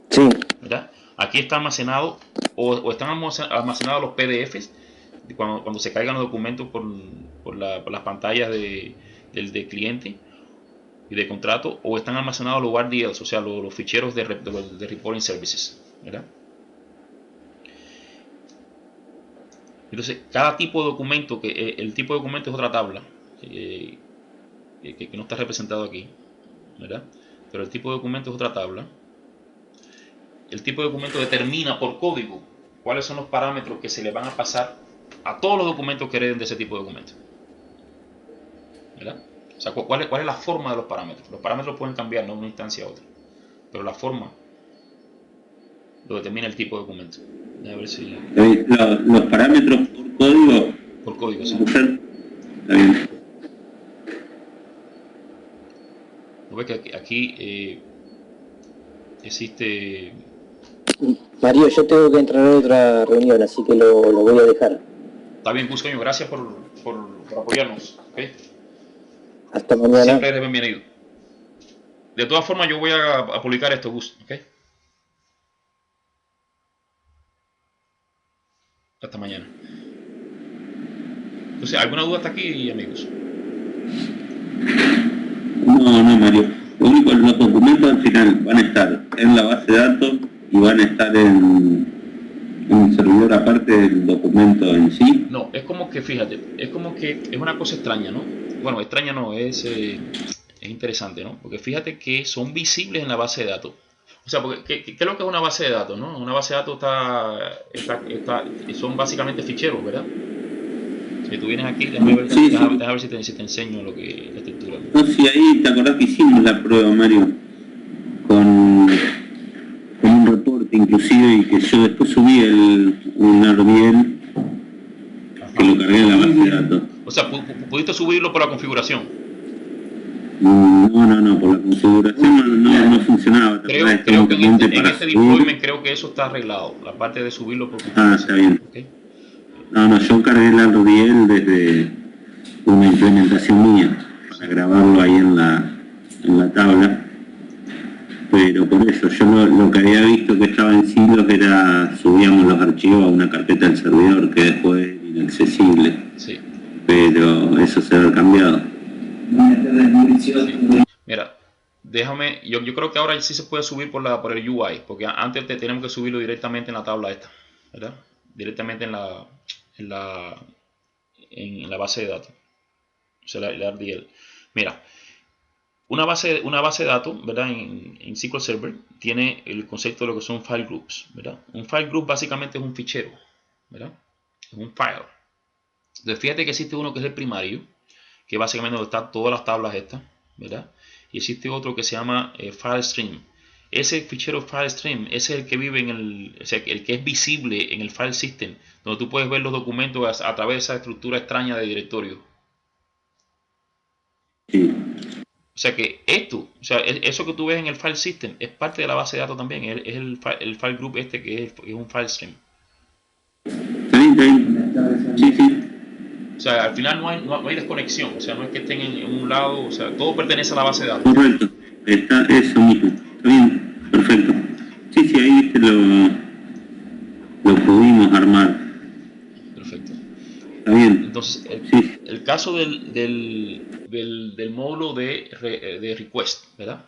S3: Sí.
S2: ¿Verdad? Aquí está almacenado o están almacenados los PDFs cuando se caigan los documentos por las pantallas del cliente y de contrato, o están almacenados los RDLs, o sea, los ficheros de reporting services, ¿verdad? Entonces, cada tipo de documento, el tipo de documento es otra tabla que no está representado aquí, ¿verdad? Pero el tipo de documento es otra tabla. El tipo de documento determina por código cuáles son los parámetros que se le van a pasar a todos los documentos que hereden de ese tipo de documento, ¿verdad? O sea, ¿cuál es la forma de los parámetros? Los parámetros pueden cambiar, no de una instancia a otra, pero la forma lo determina el tipo de documento. A ver si...
S1: Los parámetros por código.
S2: Por código, sí.
S1: Está bien.
S2: ¿No ves que aquí existe...
S3: Mario, yo tengo que entrar a otra reunión, así que lo voy a dejar.
S2: Está bien, Buscaño, gracias por apoyarnos. ¿Okay?
S3: Hasta mañana.
S2: Siempre eres bienvenido. De todas formas, yo voy a publicar esto, Gus, ¿ok? Hasta mañana. Entonces, ¿alguna duda hasta aquí, amigos?
S1: No, Mario. Lo único, los documentos al final van a estar en la base de datos y van a estar en un servidor aparte del documento en sí.
S2: No, es como que, fíjate, es como que es una cosa extraña, ¿no? Bueno, extraña no, es interesante, ¿no? Porque fíjate que son visibles en la base de datos. O sea, porque, ¿qué es lo que es una base de datos, no? Una base de datos son básicamente ficheros, ¿verdad? Si tú vienes aquí, déjame ver,
S1: Sí,
S2: déjame
S1: sí.
S2: ver si te enseño la estructura.
S1: No, si ahí te acordás que hicimos la prueba, Mario, con un reporte inclusive, y que yo después subí un RDL que lo cargué en la base de datos.
S2: O sea, pudiste subirlo por la configuración.
S1: No, por la configuración no funcionaba.
S2: Creo que en este deployment creo que eso está arreglado, la parte de subirlo por configuración.
S1: Ah, está bien.
S2: ¿Okay?
S1: No, yo cargué el RDL desde una implementación mía para grabarlo ahí en la tabla. Pero por eso, yo lo que había visto que estaba en silos era subíamos los archivos a una carpeta del servidor que después era inaccesible.
S2: Sí.
S1: Pero eso se ha cambiado.
S2: Sí. Mira, déjame, yo creo que ahora sí se puede subir por el UI, porque antes tenemos que subirlo directamente en la tabla esta, ¿verdad? Directamente en la base de datos, o sea, la RDL. Mira, una base de datos, ¿verdad? En SQL Server tiene el concepto de lo que son file groups, ¿verdad? Un file group básicamente es un fichero, ¿verdad? Es un file. Entonces fíjate que existe uno que es el primario, que básicamente donde están todas las tablas estas, ¿verdad? Y existe otro que se llama file stream. Ese fichero file stream es el que vive o sea, el que es visible en el file system, donde tú puedes ver los documentos a través de esa estructura extraña de directorio.
S1: Sí.
S2: O sea que eso que tú ves en el file system es parte de la base de datos también, es el file group este que es un file stream.
S1: Está bien. Sí.
S2: O sea, al final no hay desconexión, o sea, no es que estén en un lado, o sea, todo pertenece a la base de datos.
S1: Correcto, está eso mismo. Está bien, perfecto. Sí, ahí viste lo pudimos armar.
S2: Perfecto.
S1: Está bien.
S2: Entonces,
S1: Sí.
S2: el caso del módulo de request, ¿verdad?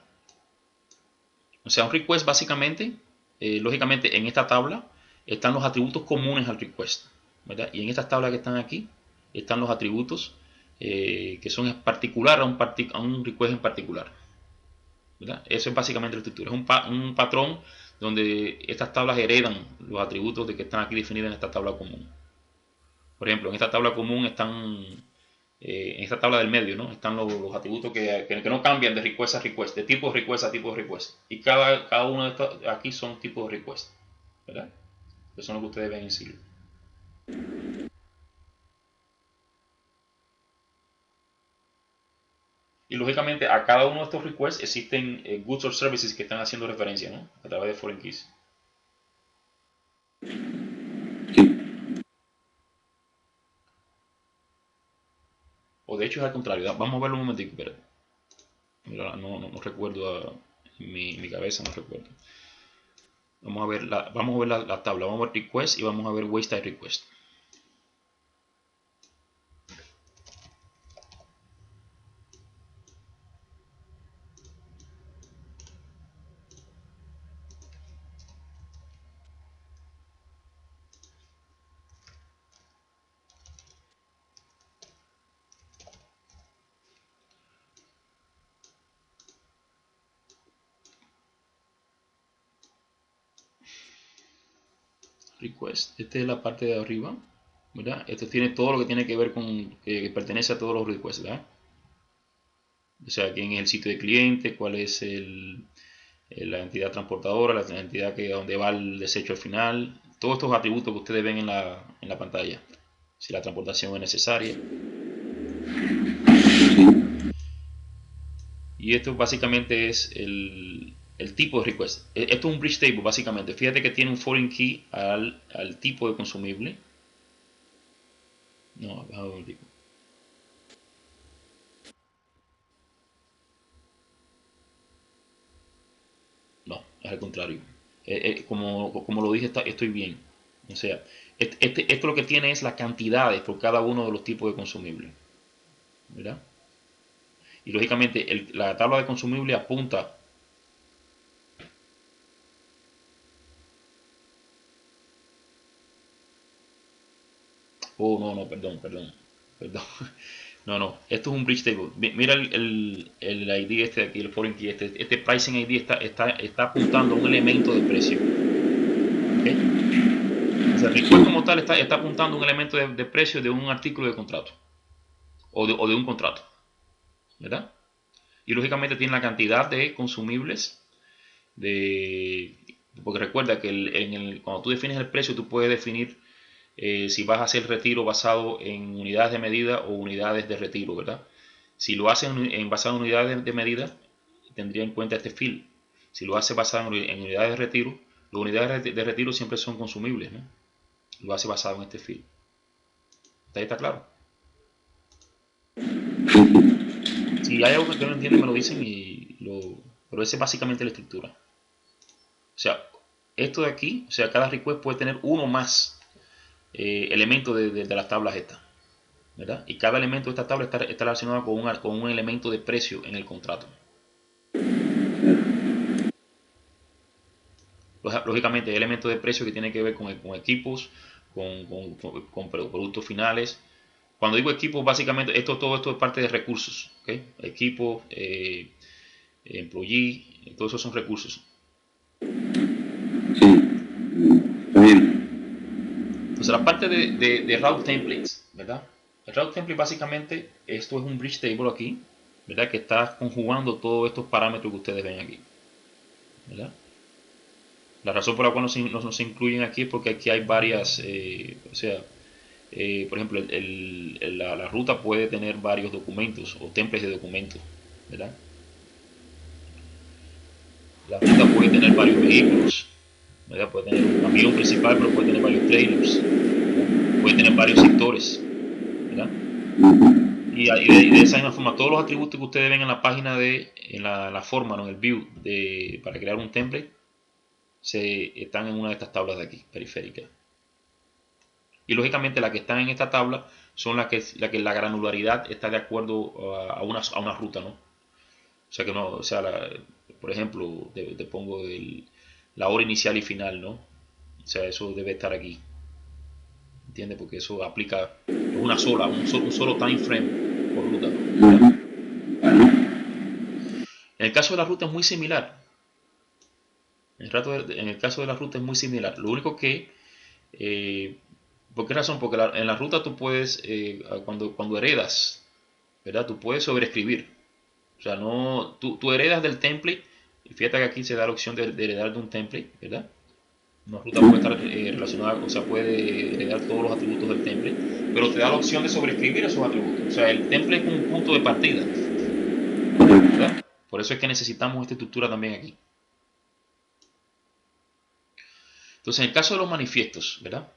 S2: O sea, un request básicamente, lógicamente en esta tabla están los atributos comunes al request, ¿verdad? Y en estas tablas que están aquí están los atributos que son particular a un request en particular, ¿verdad? Eso es básicamente la estructura. Es un patrón donde estas tablas heredan los atributos de que están aquí definidos en esta tabla común. Por ejemplo, en esta tabla común están, en esta tabla del medio, ¿no? Están los atributos que no cambian de request a request, de tipo de request a tipo de request. Y cada uno de estos aquí son tipos de request, ¿verdad? Eso es lo que ustedes ven en silo. Y lógicamente a cada uno de estos requests existen goods or services que están haciendo referencia, ¿no? A través de foreign keys.
S1: Sí.
S2: O de hecho es al contrario. Vamos a verlo un momentico, espérate. Mira, no recuerdo, en mi cabeza no recuerdo. Vamos a ver la tabla. Vamos a ver request y vamos a ver waste type request. Request. Esta es la parte de arriba, ¿verdad? Esto tiene todo lo que tiene que ver con que pertenece a todos los requests, ¿verdad? O sea, quién es el sitio de cliente, cuál es la entidad transportadora, la entidad donde va el desecho al final, todos estos atributos que ustedes ven en la pantalla, si la transportación es necesaria. Y esto básicamente es el tipo de request. Esto es un bridge table básicamente. Fíjate que tiene un foreign key al tipo de consumible. No, déjame ver un tipo. es al contrario. Como lo dije, estoy bien. O sea, esto lo que tiene es las cantidades por cada uno de los tipos de consumibles, ¿verdad? Y lógicamente la tabla de consumibles apunta. Oh, no, perdón. No, esto es un bridge table. Mira el ID este de aquí, el foreign key, este pricing ID está apuntando a un elemento de precio. ¿Okay? O sea, el request como tal está apuntando a un elemento de precio de un artículo de contrato. O de un contrato. ¿Verdad? Y lógicamente tiene la cantidad de consumibles porque recuerda que cuando tú defines el precio, tú puedes definir si vas a hacer retiro basado en unidades de medida o unidades de retiro, ¿verdad? Si lo haces basado en unidades de medida, tendría en cuenta este field. Si lo haces basado en unidades de retiro, las unidades de retiro siempre son consumibles, ¿no? Lo hace basado en este field. ¿Ahí está claro? Si hay algo que no entienden, me lo dicen, pero esa es básicamente la estructura. O sea, esto de aquí, o sea, cada request puede tener uno más elementos de las tablas estas, ¿verdad? Y cada elemento de esta tabla está relacionado con un elemento de precio en el contrato. Lógicamente hay elementos de precio que tienen que ver con equipos, con productos finales. Cuando digo equipos, básicamente todo esto es parte de recursos, ¿okay? Equipo, employee, todo eso son recursos.
S1: Sí, está bien.
S2: Entonces la parte de route templates, ¿verdad? El route template básicamente, esto es un bridge table aquí, ¿verdad? Que está conjugando todos estos parámetros que ustedes ven aquí, ¿verdad? La razón por la cual no se incluyen aquí es porque aquí hay varias, por ejemplo, la ruta puede tener varios documentos o templates de documentos, ¿verdad? La ruta puede tener varios vehículos, ¿verdad? Puede tener un camión principal, pero puede tener varios trailers, ¿verdad? Puede tener varios sectores, ¿verdad? Y de esa misma forma, todos los atributos que ustedes ven en la página en la forma, ¿no? En el view para crear un template, están en una de estas tablas de aquí, periféricas. Y lógicamente las que están en esta tabla son las que la granularidad está de acuerdo a una ruta, ¿no? O sea que no, o sea, por ejemplo, te pongo la hora inicial y final, ¿no? O sea, eso debe estar aquí. ¿Entiendes? Porque eso aplica un solo time frame por ruta. En el caso de la ruta es muy similar. En el caso de la ruta es muy similar. Lo único que ¿por qué razón? Porque en la ruta tú puedes, cuando heredas, ¿verdad? Tú puedes sobreescribir. O sea, tú heredas del template. Y fíjate que aquí se da la opción de heredar de un template, ¿verdad? Una ruta puede estar relacionada, o sea, puede heredar todos los atributos del template, pero te da la opción de sobreescribir esos atributos. O sea, el template es un punto de partida, ¿verdad? Por eso es que necesitamos esta estructura también aquí. Entonces, en el caso de los manifiestos, ¿verdad?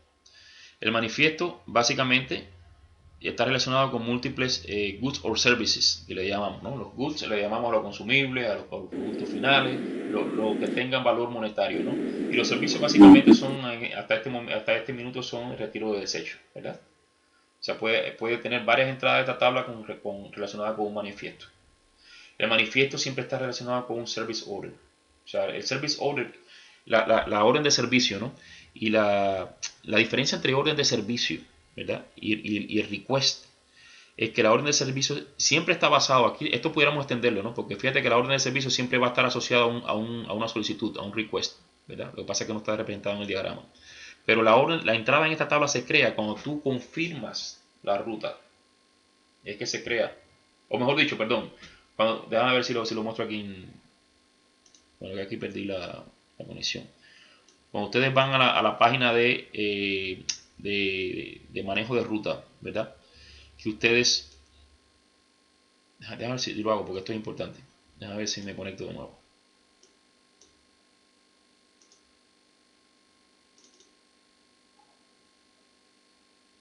S2: El manifiesto básicamente está relacionado con múltiples goods or services, que le llamamos, ¿no? Los goods le llamamos a los consumibles, a los productos finales, lo que tengan valor monetario, ¿no? Y los servicios básicamente son, hasta este minuto, son retiro de desecho, ¿verdad? O sea, puede tener varias entradas de esta tabla relacionadas con un manifiesto. El manifiesto siempre está relacionado con un service order. O sea, el service order, la orden de servicio, ¿no? Y la diferencia entre orden de servicio, ¿verdad? Y el request es que la orden de servicio siempre está basado aquí. Esto pudiéramos extenderlo, ¿no? Porque fíjate que la orden de servicio siempre va a estar asociada a una solicitud, a un request, ¿verdad? Lo que pasa es que no está representado en el diagrama. Pero la entrada en esta tabla se crea cuando tú confirmas la ruta. Es que se crea. O mejor dicho, perdón. Déjame ver si lo muestro aquí. Bueno, que aquí perdí la conexión. Cuando ustedes van a la página de manejo de ruta, ¿verdad? Que ustedes... Déjame ver si lo hago porque esto es importante. Déjame ver si me conecto de nuevo.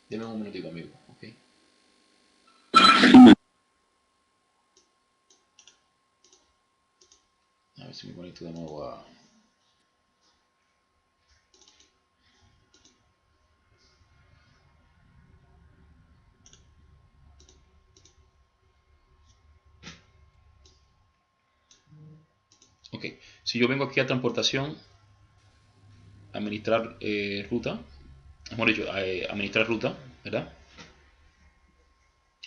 S2: Deme un minutico, amigo. ¿Okay? A ver si me conecto de nuevo a... Ok, si yo vengo aquí a transportación, administrar ruta, hemos dicho, administrar ruta, ¿verdad?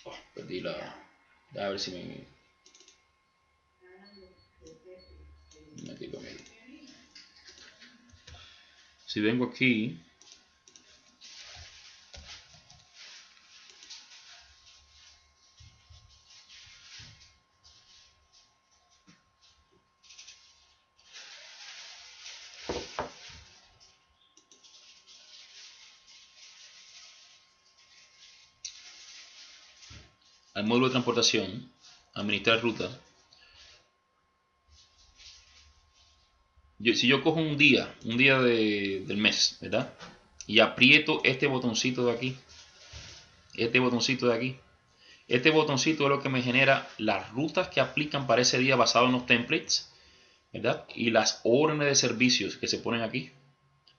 S2: Oh, perdí la... A ver si me... Si vengo aquí, al módulo de transportación, administrar ruta. Si yo cojo un día del mes, ¿verdad? Y aprieto este botoncito de aquí, este botoncito es lo que me genera las rutas que aplican para ese día basado en los templates, ¿verdad? Y las órdenes de servicios que se ponen aquí,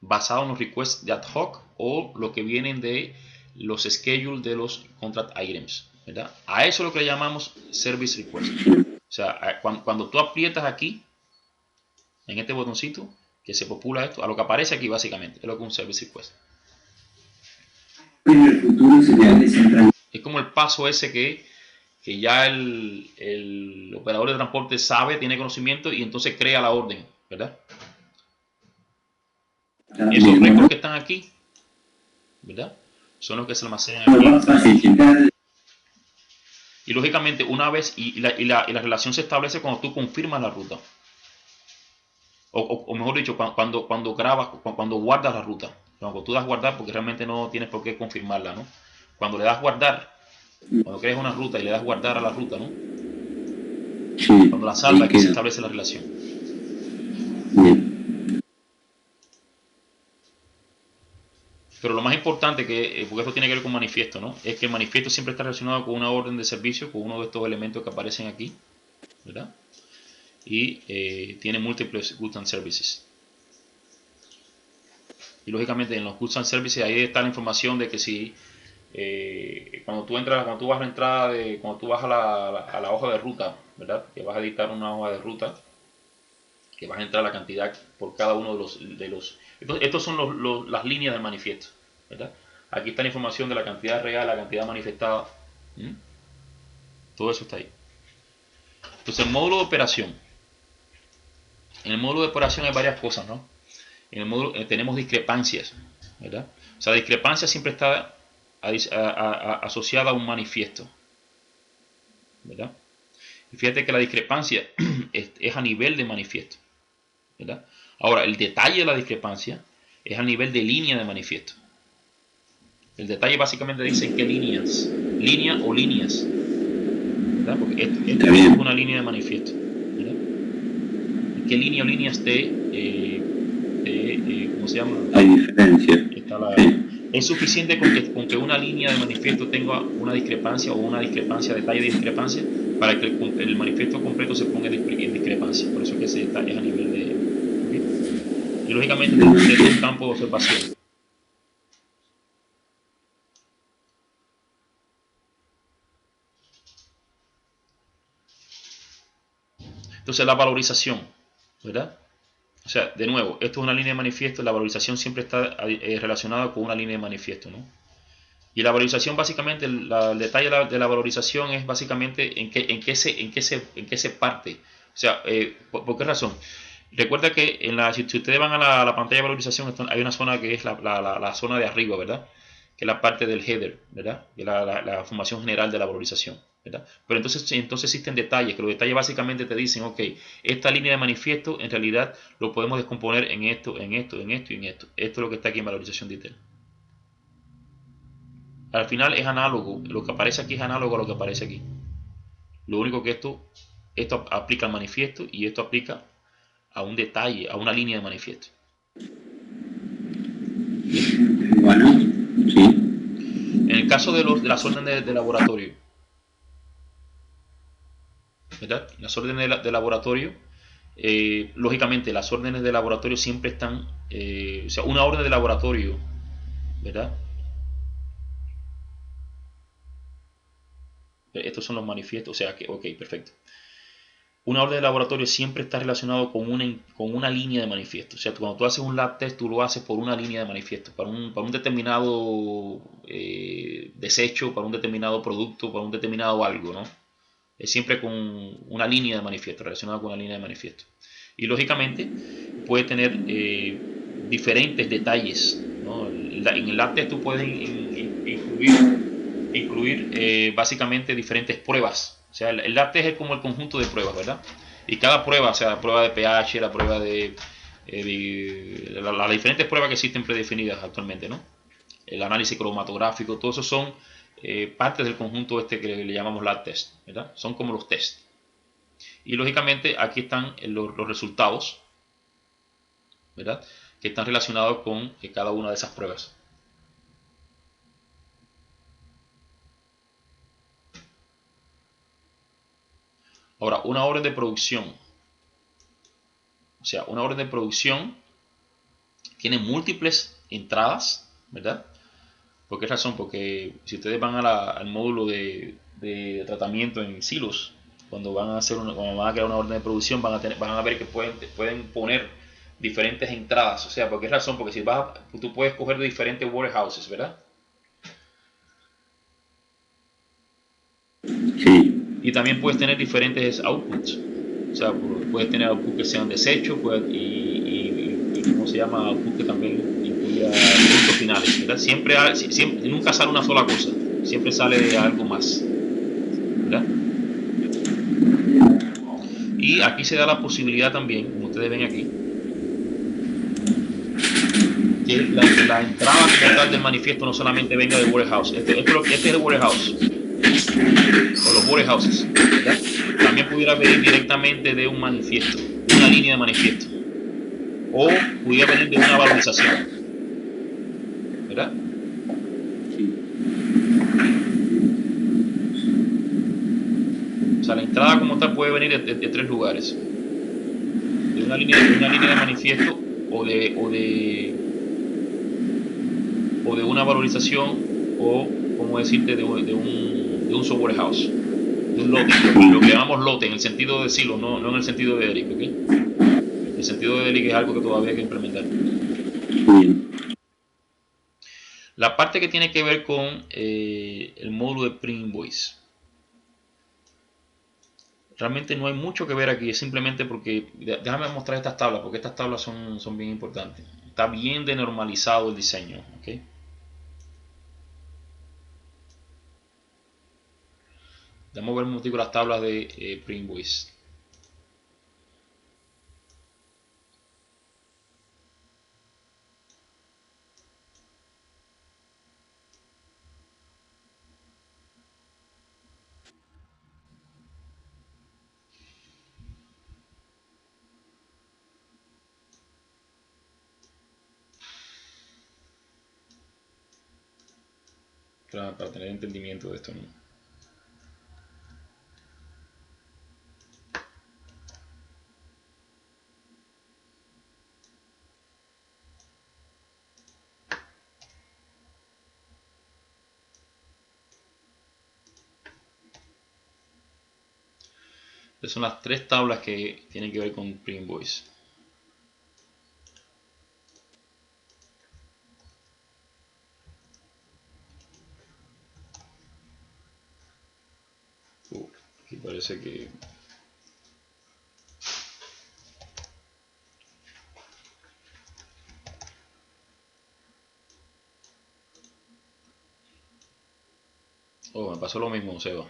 S2: basado en los requests de ad hoc o lo que vienen de los schedules de los contract items, ¿verdad? A eso es lo que le llamamos service request. O sea, cuando tú aprietas aquí, en este botoncito, que se popula esto, a lo que aparece aquí básicamente, es lo que es un service request.
S6: En el futuro sería descentralizado.
S2: Es como el paso ese que ya el operador de transporte sabe, tiene conocimiento y entonces crea la orden, ¿verdad? Esos récords que están aquí, ¿verdad? Son los que se almacenan aquí. Y lógicamente una vez, y la relación se establece cuando tú confirmas la ruta. O mejor dicho, cuando grabas, cuando guardas la ruta. Cuando tú das guardar, porque realmente no tienes por qué confirmarla, ¿no? Cuando le das guardar, cuando creas una ruta y le das guardar a la ruta, ¿no?
S1: Sí,
S2: Cuando la salvas, aquí se establece la relación.
S1: Bien.
S2: Pero lo más importante, porque esto tiene que ver con manifiesto, ¿no? Es que el manifiesto siempre está relacionado con una orden de servicio, con uno de estos elementos que aparecen aquí, ¿verdad? Y tiene múltiples goods and services. Y lógicamente en los goods and services ahí está la información de que si cuando tú vas a la entrada cuando tú vas a la hoja de ruta, ¿verdad? Que vas a editar una hoja de ruta, que vas a entrar la cantidad por cada uno de los estos son las líneas del manifiesto, ¿verdad? Aquí está la información de la cantidad real, la cantidad manifestada. Todo eso está ahí. Entonces el módulo de operación. En el módulo de operación hay varias cosas, ¿no? En el módulo tenemos discrepancias, ¿verdad? O sea, la discrepancia siempre está asociada a un manifiesto, ¿verdad? Y fíjate que la discrepancia es a nivel de manifiesto, ¿verdad? Ahora, el detalle de la discrepancia es a nivel de línea de manifiesto. El detalle básicamente dice en qué líneas, línea o líneas, ¿verdad? Porque esto es una línea de manifiesto, ¿verdad? ¿En qué línea o líneas ¿cómo se llama?
S1: Hay diferencia.
S2: Es suficiente con que una línea de manifiesto tenga una discrepancia o una discrepancia, detalle de discrepancia, para que el manifiesto completo se ponga en discrepancia. Por eso es que es a nivel de... ¿okay? Y lógicamente desde un campo de observación. Entonces la valorización, ¿verdad? O sea, de nuevo, esto es una línea de manifiesto, la valorización siempre está relacionada con una línea de manifiesto, ¿no? Y la valorización básicamente, el detalle de la valorización es básicamente en qué se parte. O sea, ¿por qué razón? Recuerda que si ustedes van a la pantalla de valorización, hay una zona que es la zona de arriba, ¿verdad? Que es la parte del header, ¿verdad? Que es la información general de la valorización, ¿verdad? Pero entonces existen detalles, que los detalles básicamente te dicen, ok, esta línea de manifiesto en realidad lo podemos descomponer en esto, en esto, en esto y en esto. Esto es lo que está aquí en valorización detail. Al final es análogo, lo que aparece aquí es análogo a lo que aparece aquí. Lo único que esto aplica al manifiesto y esto aplica a un detalle, a una línea de manifiesto.
S1: Bueno, sí.
S2: En el caso de las órdenes de laboratorio, ¿verdad? Las órdenes de laboratorio, lógicamente las órdenes de laboratorio siempre están, o sea, una orden de laboratorio, ¿verdad? Estos son los manifiestos, o sea que, ok, perfecto. una orden de laboratorio siempre está relacionado con una línea de manifiesto. O sea, cuando tú haces un lab test, tú lo haces por una línea de manifiesto, para un determinado desecho, para un determinado producto, para un determinado algo, ¿no? Es siempre con una línea de manifiesto, relacionado con una línea de manifiesto. Y lógicamente puede tener diferentes detalles, ¿no? En el lab test tú puedes incluir básicamente diferentes pruebas. O sea, el lab test es como el conjunto de pruebas, ¿verdad? Y cada prueba, o sea, la prueba de pH, la prueba de las diferentes pruebas que existen predefinidas actualmente, ¿no? El análisis cromatográfico, todo eso son partes del conjunto este que le llamamos lab test, ¿verdad? Son como los test. Y lógicamente aquí están los resultados, ¿verdad? Que están relacionados con cada una de esas pruebas. Ahora, una orden de producción. O sea, una orden de producción tiene múltiples entradas, ¿verdad? ¿Por qué razón? Porque si ustedes van al módulo de tratamiento en silos, cuando van a crear una orden de producción, van a ver que pueden poner diferentes entradas. O sea, ¿por qué razón? Porque tú puedes coger de diferentes warehouses, ¿verdad?
S1: Sí.
S2: Y también puedes tener diferentes outputs. O sea, puedes tener outputs que sean desechos y ¿cómo se llama? Outputs que también incluya productos finales, ¿verdad? Siempre, nunca sale una sola cosa. Siempre sale algo más, ¿verdad? Y aquí se da la posibilidad también, como ustedes ven aquí, que la entrada total del manifiesto no solamente venga del warehouse. Este es el warehouse, o los warehouses, ¿verdad? También pudiera venir directamente de un manifiesto, de una línea de manifiesto, o pudiera venir de una valorización, ¿verdad?
S1: Sí.
S2: O sea, la entrada como tal puede venir de tres lugares: de una línea de manifiesto, o de una valorización, o, como decirte, de un software house, de un lote, lo que llamamos lote en el sentido de silo, no en el sentido de Eric, ¿ok? El sentido de Eric es algo que todavía hay que implementar.
S1: Bien.
S2: La parte que tiene que ver con el módulo de pre-invoice. Realmente no hay mucho que ver aquí, es simplemente porque, déjame mostrar estas tablas, porque estas tablas son bien importantes. Está bien denormalizado el diseño, ¿ok? Vamos a ver un momentico las tablas de pre-invoice. Para tener entendimiento de esto, ¿no? Estas son las tres tablas que tienen que ver con pre-invoice. Aquí parece que... Oh, me pasó lo mismo, Seba.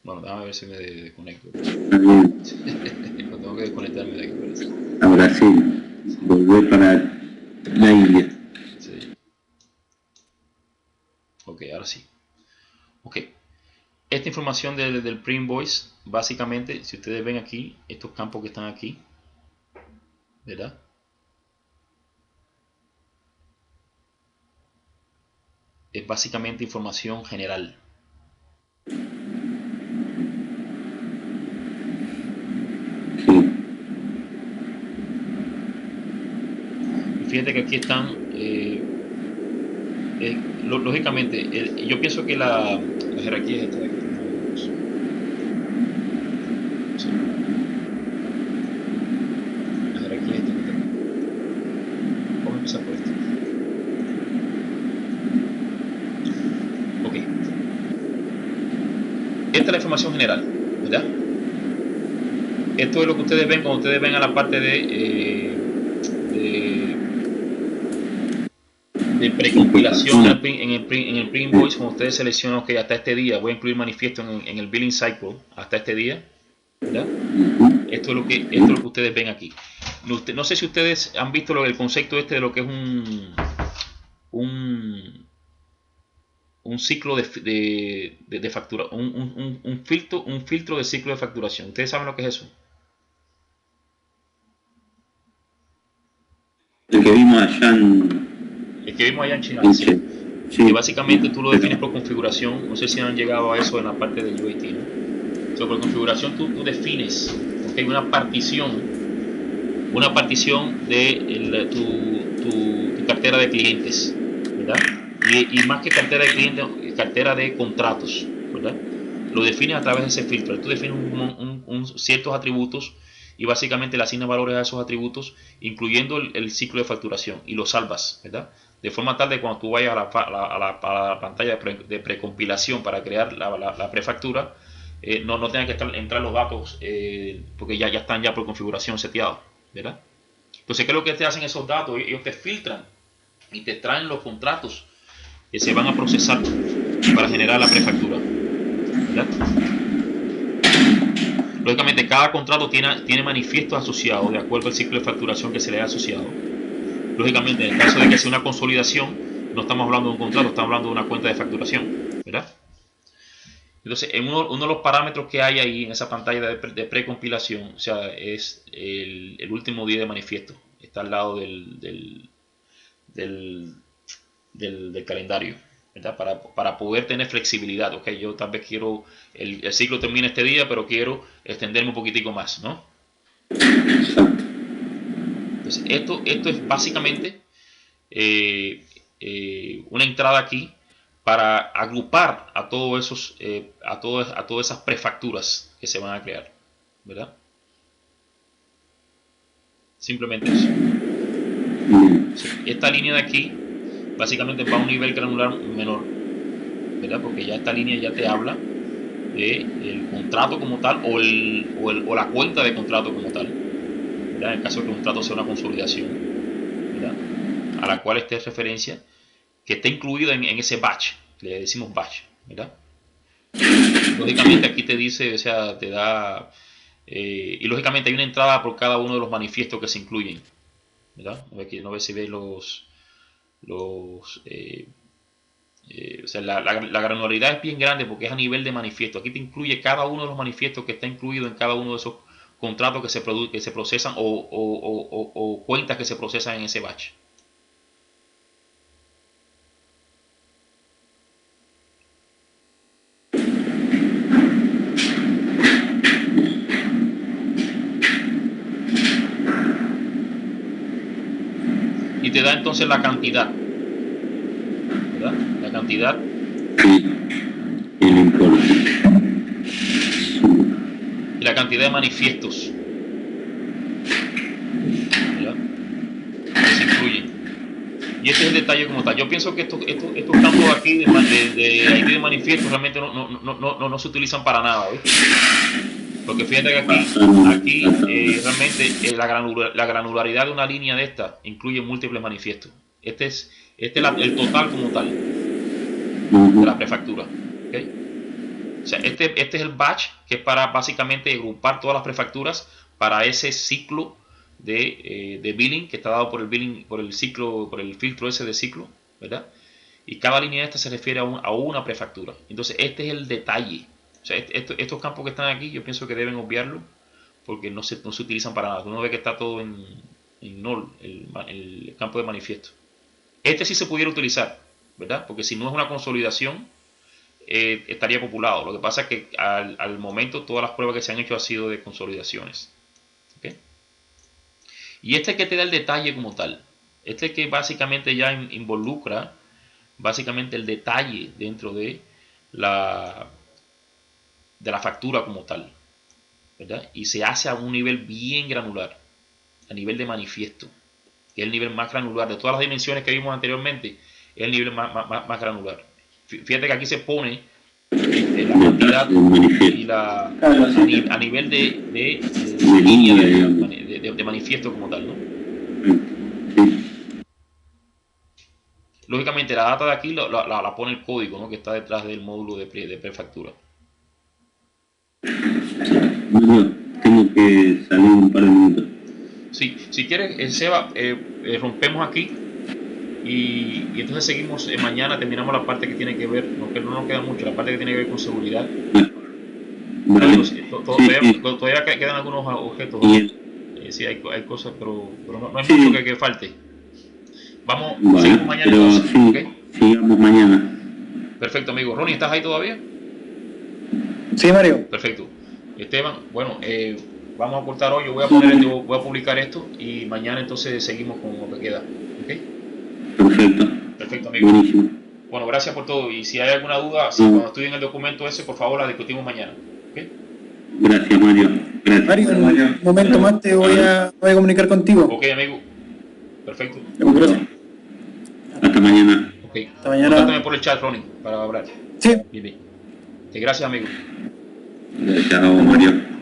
S2: Bueno, déjame ver si me desconecto.
S1: Está bien.
S2: Tengo que desconectarme de aquí, parece.
S1: A Brasil. Volver para la India.
S2: Sí. Ok, ahora sí. Ok. Esta información del pre-invoice, básicamente, si ustedes ven aquí, estos campos que están aquí, ¿verdad? Es básicamente información general.
S1: Sí.
S2: Y fíjate que aquí están, lógicamente, yo pienso que la jerarquía es esta de aquí. Sí. esta es la información general, ¿verdad? Esto es lo que ustedes ven cuando ustedes ven a la parte de precompilación en el pre-invoice. Cuando ustedes seleccionan que hasta este día voy a incluir manifiesto en el billing cycle hasta este día, ¿verdad? Esto es lo que ustedes ven aquí. No sé si ustedes han visto el concepto este de lo que es un ciclo de factura, un filtro de ciclo de facturación. ¿Ustedes saben lo que es eso?
S1: El que vimos allá en
S2: China.
S1: Sí.
S2: Que básicamente tú lo defines por configuración. No sé si han llegado a eso en la parte del UAT, ¿no? Por configuración tú defines, okay, una partición de tu cartera de clientes, ¿verdad? Y más que cartera de clientes, cartera de contratos, ¿verdad? Lo defines a través de ese filtro. Tú defines ciertos atributos y básicamente le asignas valores a esos atributos, incluyendo el ciclo de facturación, y lo salvas, ¿verdad? De forma tal de cuando tú vayas a la pantalla de precompilación para crear la prefactura, no tengan que entrar los datos porque ya están ya por configuración seteados, ¿verdad? Entonces, ¿qué es lo que te hacen esos datos? Ellos te filtran y te traen los contratos que se van a procesar para generar la prefactura, ¿verdad? Lógicamente, cada contrato tiene manifiestos asociados de acuerdo al ciclo de facturación que se le ha asociado. Lógicamente, en el caso de que sea una consolidación, no estamos hablando de un contrato, estamos hablando de una cuenta de facturación, ¿verdad? Entonces, uno de los parámetros que hay ahí en esa pantalla de precompilación, o sea, es el último día de manifiesto. Está al lado del calendario, ¿verdad? Para poder tener flexibilidad. ¿Okay? Yo tal vez quiero, el ciclo termina este día, pero quiero extenderme un poquitico más, ¿no? Entonces, esto es básicamente una entrada aquí para agrupar a todas esas prefacturas que se van a crear, ¿verdad? Simplemente eso. Esta línea de aquí básicamente va a un nivel granular menor, ¿verdad? Porque ya esta línea ya te habla del contrato como tal o la cuenta de contrato como tal, ¿verdad? En el caso de que un contrato sea una consolidación, ¿verdad? A la cual esté referencia, que esté incluida en ese batch, le decimos batch, ¿verdad? Lógicamente aquí te dice, o sea, te da, y lógicamente hay una entrada por cada uno de los manifiestos que se incluyen, ¿verdad? No ve si veis o sea, la granularidad es bien grande porque es a nivel de manifiesto. Aquí te incluye cada uno de los manifiestos que está incluido en cada uno de esos contratos que se procesan o cuentas que se procesan en ese batch. Y te da entonces la cantidad, ¿verdad? La cantidad
S1: y el importe
S2: y la cantidad de manifiestos, ¿verdad? Que se incluyen. Y este es el detalle como tal. Yo pienso que estos campos aquí de ID de manifiesto realmente no se utilizan para nada, ¿ves? Porque fíjate que aquí realmente la granularidad de una línea de esta incluye múltiples manifiestos. Este es el total como tal de la prefactura. ¿Okay? O sea, este es el batch que es para básicamente agrupar todas las prefacturas para ese ciclo de billing que está dado por el billing, por el filtro ese de ciclo, ¿verdad? Y cada línea de esta se refiere a una prefactura. Entonces este es el detalle. O sea, estos campos que están aquí, yo pienso que deben obviarlo porque no se utilizan para nada. Uno ve que está todo en null, el campo de manifiesto. Este sí se pudiera utilizar, ¿verdad? Porque si no es una consolidación, estaría populado. Lo que pasa es que al momento todas las pruebas que se han hecho han sido de consolidaciones. ¿Okay? Y este que te da el detalle como tal. Este que básicamente ya involucra básicamente el detalle dentro de la factura como tal, ¿verdad? Y se hace a un nivel bien granular, a nivel de manifiesto, que es el nivel más granular de todas las dimensiones que vimos anteriormente, es el nivel más granular. Fíjate que aquí se pone la cantidad
S1: del manifiesto.
S2: y la
S6: Claro, sí.
S2: a nivel de
S1: línea, digamos.
S2: de manifiesto como tal, ¿no?
S1: Sí.
S2: Lógicamente la data de aquí la pone el código, ¿no? Que está detrás del módulo de prefactura.
S1: Bueno, tengo que salir un par de minutos.
S2: Sí, si quieres, Seba, rompemos aquí y entonces seguimos mañana, terminamos la parte que tiene que ver, aunque no nos queda mucho, la parte que tiene que ver con seguridad.
S1: Vale.
S2: Todavía quedan algunos objetos, ¿no?
S1: Bien.
S2: Sí, hay cosas, pero no hay
S1: Sí.
S2: mucho que falte. Vamos,
S1: Bueno,
S2: seguimos mañana
S1: pero
S2: entonces,
S1: sí,
S2: ¿ok?
S1: sigamos mañana.
S2: Perfecto, amigo. Ronnie, ¿estás ahí todavía?
S4: Sí, Mario.
S2: Perfecto. Esteban, bueno, vamos a cortar hoy, yo voy a publicar esto y mañana entonces seguimos con lo que queda, ¿ok?
S1: Perfecto.
S2: Perfecto, amigo.
S1: Buenísimo.
S2: Bueno, gracias por todo y si hay alguna duda, cuando estudien el documento ese, por favor la discutimos mañana, ¿ok?
S1: Gracias, Mario. Gracias.
S4: Mario, en un momento más te voy a comunicar contigo.
S2: Ok, amigo. Perfecto.
S4: Gracias.
S1: Hasta mañana.
S2: Ok.
S4: Hasta mañana.
S2: Contáctame por el chat, Ronnie, para hablar.
S4: Sí.
S2: Bien, bien. Ok, gracias, amigo.
S1: Chao, Mario.